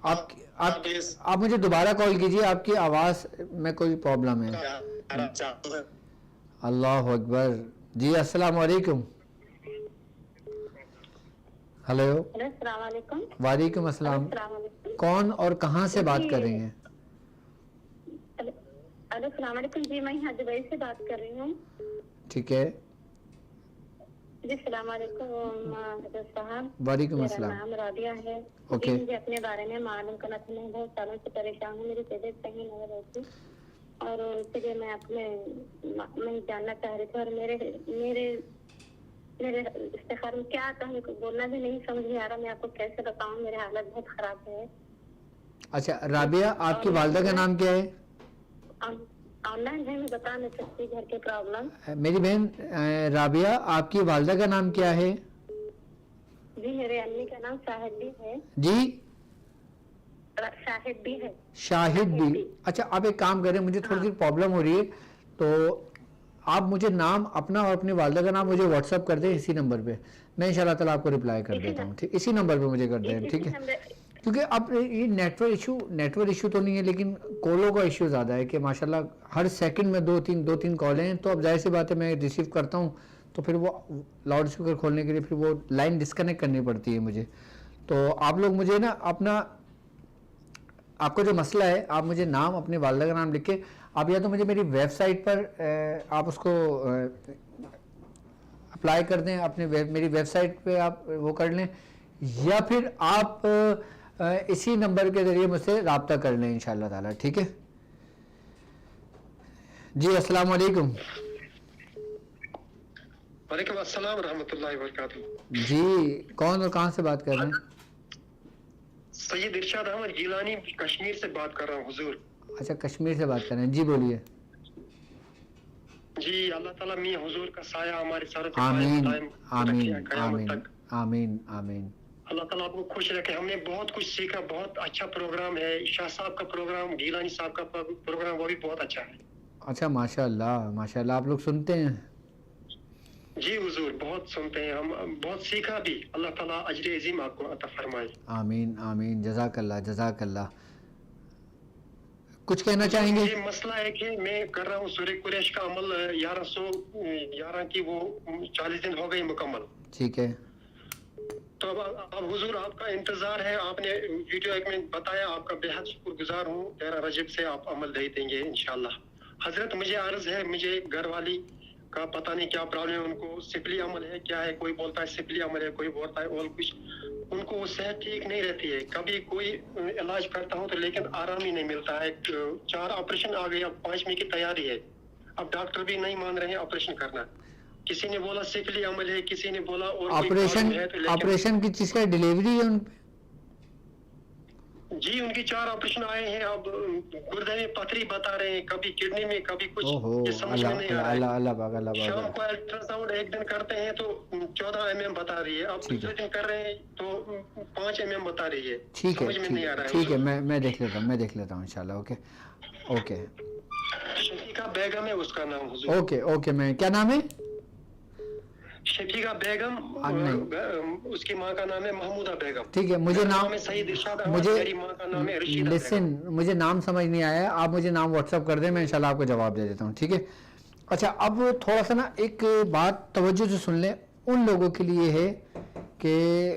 آپ مجھے دوبارہ کال کیجئے, آپ کی آواز میں کوئی پرابلم ہے. اللہ اکبر. جی السلام علیکم. ہیلو, السلام علیکم. وعلیکم السلام. کون اور کہاں سے بات کر رہی ہیں؟ السلام علیکم. جی میں یہاں دبئی سے بات کر رہی ہوں. ٹھیک ہے. جی السلام علیکم حضرت صاحب. وعلیکم میرا السلام. نام رابعہ ہے. اوکے. جی مجھے اپنے بارے میں معلوم کرنا تھا. میں بہت سالوں سے پریشان ہوں, میری طبیعت صحیح نہیں رہتی اور اس لیے میں جاننا چاہ رہی تھی. اور میرے استخار میں کیا کہیں, بولنا بھی نہیں سمجھ میں آ رہا, میں آپ کو کیسے بتاؤں, میرے حالت بہت خراب ہے. اچھا رابعہ, آپ کی والدہ کا نام کیا ہے؟ آن لائن ہے, میں بتا نہیں سکتی گھر کے پرابلم. میری بہن رابعہ, آپ کی والدہ کا نام کیا ہے؟ جی میرے امی کا نام شاہد بھی ہے. جی شاہد بھی ہے. شاہد بھی. اچھا آپ ایک کام کریں, مجھے تھوڑی سی پرابلم ہو رہی ہے, تو آپ مجھے نام اپنا اور اپنی والدہ کا نام مجھے واٹس اپ کر دیں اسی نمبر پہ, میں انشاءاللہ تعالیٰ آپ کو رپلائی کر دیتا ہوں. ٹھیک, اسی نمبر پہ مجھے کر دیں. ٹھیک ہے, کیونکہ اب یہ نیٹ ورک ایشو تو نہیں ہے, لیکن کالوں کا ایشو زیادہ ہے کہ ماشاءاللہ ہر سیکنڈ میں دو تین کالیں ہیں. تو اب ظاہر سی بات ہے میں ریسیو کرتا ہوں تو پھر وہ لاؤڈ اسپیکر کھولنے کے لیے پھر وہ لائن ڈسکنیکٹ کرنی پڑتی ہے مجھے. تو آپ لوگ مجھے نا اپنا, آپ کا جو مسئلہ ہے, آپ مجھے نام, اپنے والدہ کا نام لکھ کے آپ یا تو مجھے میری ویب سائٹ پر آپ اس کو اپلائی کر دیں, اپنے میری ویب سائٹ پہ آپ وہ کر لیں, یا پھر آپ اسی نمبر کے ذریعے مجھ سے رابطہ کر لیں انشاءاللہ تعالیٰ. ٹھیک ہے. جی السلام علیکم. وعلیکم السلام ورحمۃ اللہ وبرکاتہ. جی کون اور کہاں سے بات کر رہے ہیں؟ سید ارشاد احمد گیلانی کشمیر سے بات کر رہا ہوں حضور. اچھا کشمیر سے بات کر رہے ہیں, جی بولیے. جی اللہ تعالیٰ میاں حضور کا سایہ ہمارے سارے آمین آمین آمین آمین آمین. اللہ تعالیٰ آپ کو خوش رکھے. ہم نے بہت کچھ سیکھا, بہت اچھا پروگرام ہے. شاہ صاحب کا پروگرام, گیلانی صاحب کا پروگرام, وہ بھی بہت اچھا ہے. اچھا ماشاء اللہ آپ لوگ سنتے ہیں؟ جی حضور بہت سنتے ہیں, ہم بہت سیکھا بھی. اللہ تعالیٰ اجر عظیم آپ کو عطا فرمائے. آمین آمین. جزاک اللہ. کچھ کہنا چاہیں گے؟ یہ مسئلہ ہے کہ میں کر رہا ہوں سورہ قریش کا عمل 1111 کی, وہ 40 دن ہو گئی مکمل. ٹھیک ہے. تو اب حضور آپ کا انتظار ہے, آپ نے ویڈیو ایک میں بتایا, آپ کا بے حد شکر گزار ہوں. 13 رجب سے آپ عمل دے دیں گے انشاءاللہ. حضرت مجھے عرض ہے, مجھے گھر والی کا پتہ نہیں کیا پرابلم ہے, ان کو سفلی عمل ہے, کیا ہے, کوئی بولتا ہے سفلی عمل ہے, کوئی بولتا ہے اور کچھ. ان کو صحت ٹھیک نہیں رہتی ہے. کبھی کوئی علاج کرتا ہوں تو لیکن آرام ہی نہیں ملتا ہے. 4 آپریشن آ گئے, اب 5ویں کی تیاری ہے. اب ڈاکٹر بھی نہیں مان رہے ہیں آپریشن کرنا. کسی نے بولا سفلی عمل ہے, کسی نے بولا اور آپریشن کی چیز کا ڈیلیوری ہے ان پہ. جی ان کی 4 آپریشن آئے ہیں. اب گردے میں پتھری بتا رہے ہیں, کبھی کڈنی میں, کبھی کچھ. یہ سمجھ میں نہیں آ رہا ہے. شام کو الٹرا ساؤنڈ ایک دن کرتے ہیں تو 14 mm بتا رہی ہے, اب دوسرے دن کر رہے ہیں تو 5 mm بتا رہی ہے. سمجھ میں نہیں آ رہا ہے. ٹھیک ہے, میں دیکھ لیتا ہوں انشاءاللہ. اوکے. شفیقہ بیگم ہے اس کا نام حضور. اوکے. میں کیا نام ہے؟ شفیقہ بیگم, اس کی ماں کا نام ہے محمودہ بیگم. ٹھیک ہے, مجھے نام, سعید ارشاد احمد, میری ماں کا نام ہے رشیدہ بیگم. مجھے نام سمجھ نہیں آیا, آپ مجھے نام واٹس ایپ کر دیں, میں انشاءاللہ آپ کو جواب دے دیتا ہوں. ٹھیک ہے. اچھا اب تھوڑا سا نا ایک بات توجہ سے سن لیں, ان لوگوں کے لیے ہے کہ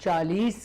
40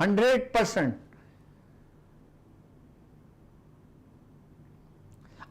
100%।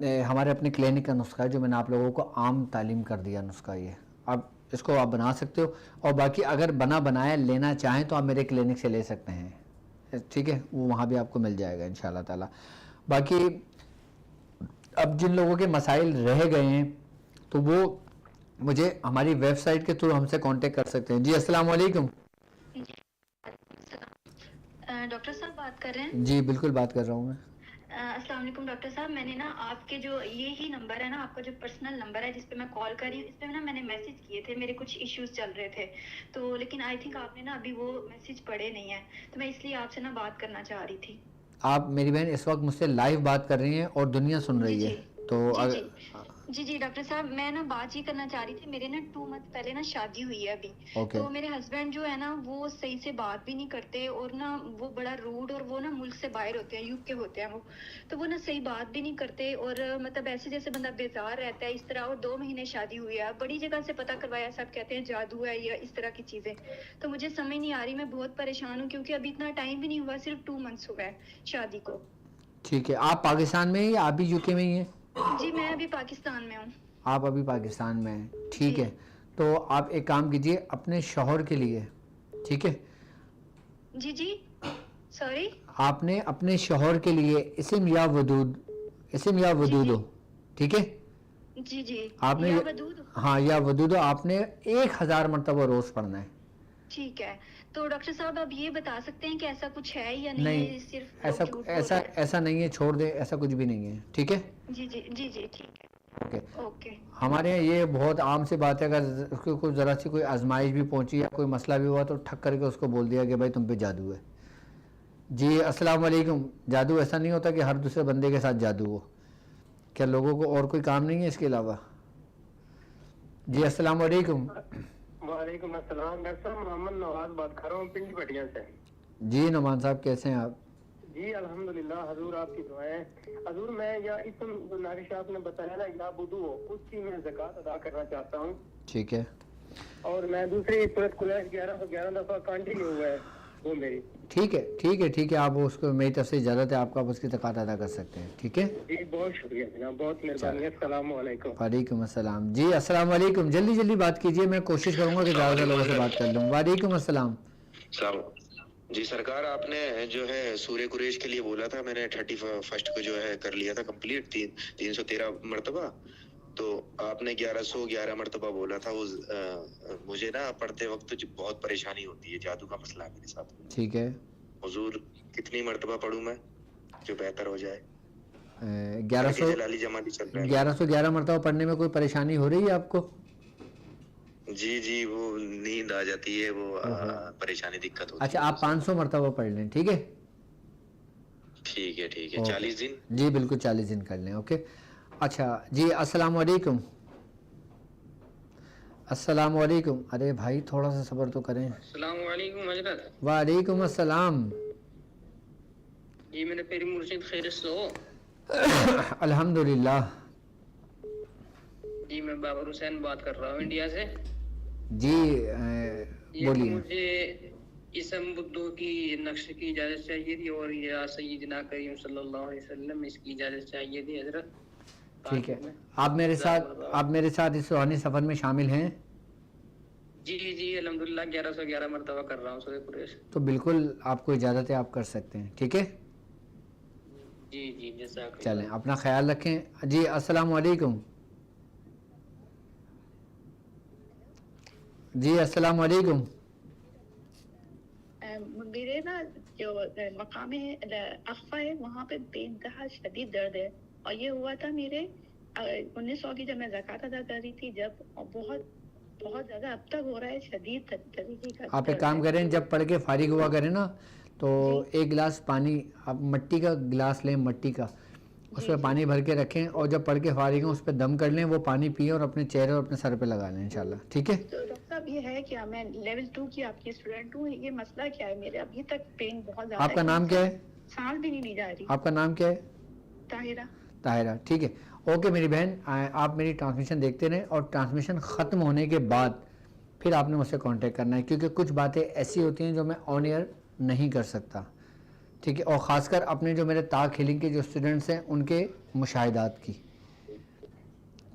ہمارے اپنے کلینک کا نسخہ ہے جو میں نے آپ لوگوں کو عام تعلیم کر دیا نسخہ یہ. اب اس کو آپ بنا سکتے ہو, اور باقی اگر بنایا لینا چاہیں تو آپ میرے کلینک سے لے سکتے ہیں, ٹھیک ہے, وہ وہاں بھی آپ کو مل جائے گا انشاءاللہ تعالی. باقی اب جن لوگوں کے مسائل رہ گئے ہیں تو وہ مجھے ہماری ویب سائٹ کے تھرو ہم سے کانٹیکٹ کر سکتے ہیں. جی السلام علیکم. ڈاکٹر صاحب بات کر رہے ہیں؟ جی بالکل بات کر رہا ہوں میں. السلام علیکم ڈاکٹر صاحب, میں نے نا آپ کے جو یہی نمبر ہے نا, آپ کا جو پرسنل نمبر ہے جس پہ میں کال کر رہی ہوں, اس پہ نا میں نے میسج کیے تھے, میرے کچھ ایشوز چل رہے تھے تو, لیکن آئی تھنک آپ نے نا ابھی وہ میسج پڑھے نہیں ہیں, تو میں اس لیے آپ سے نا بات کرنا چاہ رہی تھی. آپ میری بہن اس وقت مجھ سے لائیو بات کر رہی ہیں اور دنیا سن رہی ہے تو جی ڈاکٹر صاحب, میں نا بات یہ کرنا چاہ رہی تھی, میرے نا 2 منتھ پہلے نا شادی ہوئی ہے ابھی, تو میرے ہسبینڈ جو ہے نا وہ صحیح سے بات بھی نہیں کرتے, اور نا وہ بڑا روڈ, اور وہ نا ملک سے باہر ہوتے ہیں, UK ہوتے ہیں وہ, تو وہ نا صحیح بات بھی نہیں کرتے, اور مطلب ایسے جیسے بندہ بیزار رہتا ہے اس طرح. اور 2 مہینے شادی ہوئی ہے, بڑی جگہ سے پتہ کروایا, سب کہتے ہیں جادو ہے یا اس طرح کی چیزیں, تو مجھے سمجھ نہیں آ رہی, میں بہت پریشان ہوں کیونکہ ابھی اتنا ٹائم بھی نہیں ہوا, صرف 2 منتھس ہوا ہے شادی کو. ٹھیک ہے, آپ پاکستان میں ہیں یا آپ بھی UK میں ہی ہیں؟ جی میں ابھی پاکستان میں ہوں. آپ ابھی پاکستان میں ہیں, ٹھیک ہے, تو آپ ایک کام کیجئے اپنے شوہر کے لیے, ٹھیک ہے, جی سوری, آپ نے اپنے شوہر کے لیے اسم یا ودود ہو, ٹھیک ہے, جی آپ نے ہاں یا ودود, آپ نے 1000 مرتبہ روز پڑھنا ہے. ٹھیک ہے, تو ڈاکٹر صاحب آپ یہ بتا سکتے ہیں کہ ایسا کچھ ہے یا نہیں؟ صرف ایسا نہیں ہے, چھوڑ دیں, ایسا کچھ بھی نہیں ہے, ٹھیک ہے. جی ٹھیک ہے, اوکے. ہمارے یہاں یہ بہت عام سی بات ہے, اگر اس کو کوئی ذرا سی کوئی آزمائش بھی پہنچی یا کوئی مسئلہ بھی ہوا تو ٹھک کر کے اس کو بول دیا کہ بھائی تم پہ جادو ہے. جی السلام علیکم. جادو ایسا نہیں ہوتا کہ ہر دوسرے بندے کے ساتھ جادو ہو, کیا لوگوں کو اور کوئی کام نہیں ہے اس کے علاوہ؟ جی السلام علیکم. وعلیکم السلام, ڈاکٹر صاحب محمد نواز بات کر رہا ہوں پنڈی پٹیا سے. جی نعمان صاحب کیسے ہیں آپ؟ جی الحمدللہ, حضور آپ کی دعائیں. حضور میں یا اسم جو نارش آپ نے بتایا نا یا بدو ہو, اس کی میں زکوٰۃ ادا کرنا چاہتا ہوں. ٹھیک ہے, اور میں دوسری سورۃ قریش 1111 دفعہ کنٹینیو ہوا ہے وہ میری. ٹھیک ہے, آپ اس کو میری طرف سے اجازت ہے, آپ کو اس کی زکوٰۃ ادا کر سکتے ہیں, ٹھیک ہے. جی بہت شکریہ جناب, بہت مہربانی. السلام علیکم. وعلیکم السلام. جی السلام علیکم. جلدی بات کیجیے, میں کوشش کروں گا کہ زیادہ لوگوں سے بات کر لوں. وعلیکم السلام. جی سرکار, آپ نے جو ہے سورہ قریش کے لیے بولا تھا, میں نے 31 کو جو ہے کر لیا تھا کمپلیٹ 313 مرتبہ, تو آپ نے 1111 مرتبہ بولا تھا. وہ مجھے نا پڑھتے وقت بہت پریشانی ہوتی ہے, جادو کا مسئلہ ہے میرے ساتھ. ٹھیک ہے, حضور کتنی مرتبہ پڑھوں میں جو بہتر ہو جائے؟ 1111 مرتبہ پڑھنے میں کوئی پریشانی ہو رہی ہے آپ کو؟ جی وہ نیند آ جاتی ہے, وہ پریشانی دقت ہوتی ہے. اچھا آپ 500 مرتبہ پڑھ لیں, ٹھیک ہے. ٹھیک ہے 40 دن. جی بالکل 40 دن کر لیں, اوکے. اچھا جی السلام علیکم. السلام علیکم. ارے بھائی تھوڑا سا صبر تو کریں. السلام علیکم حضرت. وعلیکم السلام. جی میرے پیری مرشد خیریت سے ہو؟ الحمدللہ. جی میں بابر حسین بات کر رہا ہوں انڈیا سے. جی بولیے. مجھے اسم بدو کی نقش کی اجازت چاہیے تھی, اور یا سیدنا کریم صلی اللہ علیہ وسلم اس کی اجازت چاہیے تھی حضرت. ٹھیک ہے, آپ میرے ساتھ اس روحانی سفر میں شامل ہیں؟ جی الحمدللہ 1111 مرتبہ کر رہا ہوں سورہ قریش. تو بالکل آپ کو اجازت ہے, آپ کر سکتے ہیں, ٹھیک ہے. جی جزاک اللہ. چلیں اپنا خیال رکھیں. جی السلام علیکم. جی السلام علیکم. میرے نا جو مقام اخفا ہے وہاں پہ بے انتہا شدید درد ہے, اور یہ ہوا تھا میرے 1900 کی جب میں زکوٰۃ ادا کر رہی تھی, جب بہت زیادہ اب تک ہو رہا ہے, شدید طریقے کا. آپ ایک کام کریں, جب پڑھ کے فارغ ہوا کریں نا, تو ایک گلاس پانی, آپ مٹی کا گلاس لیں, مٹی کا, اس پہ پانی بھر کے رکھیں, اور جب پڑھ کے فارغ ہوں اس پہ دم کر لیں, وہ پانی پئیں اور اپنے چہرے اور اپنے سر پہ لگا لیں انشاءاللہ, ٹھیک ہے. تو ڈاکٹر صاحب یہ ہے کہ میں لیول 2 کی آپ کی اسٹوڈنٹ ہوں, یہ مسئلہ کیا ہے میرے, ابھی تک پین بہت زیادہ ہے. آپ کا نام کیا ہے؟ سانس بھی نہیں جا رہی. آپ کا نام کیا ہے؟ طاہرہ. ٹھیک ہے, اوکے میری بہن, آپ میری ٹرانسمیشن دیکھتے رہیں, اور ٹرانسمیشن ختم ہونے کے بعد پھر آپ نے مجھ سے کانٹیکٹ کرنا ہے, کیونکہ کچھ باتیں ایسی ہوتی ہیں جو میں آن ایئر نہیں کر سکتا, ٹھیک ہے. اور خاص کر اپنے جو میرے تاک ہیلنگ کے جو اسٹوڈنٹس ہیں ان کے مشاہدات کی.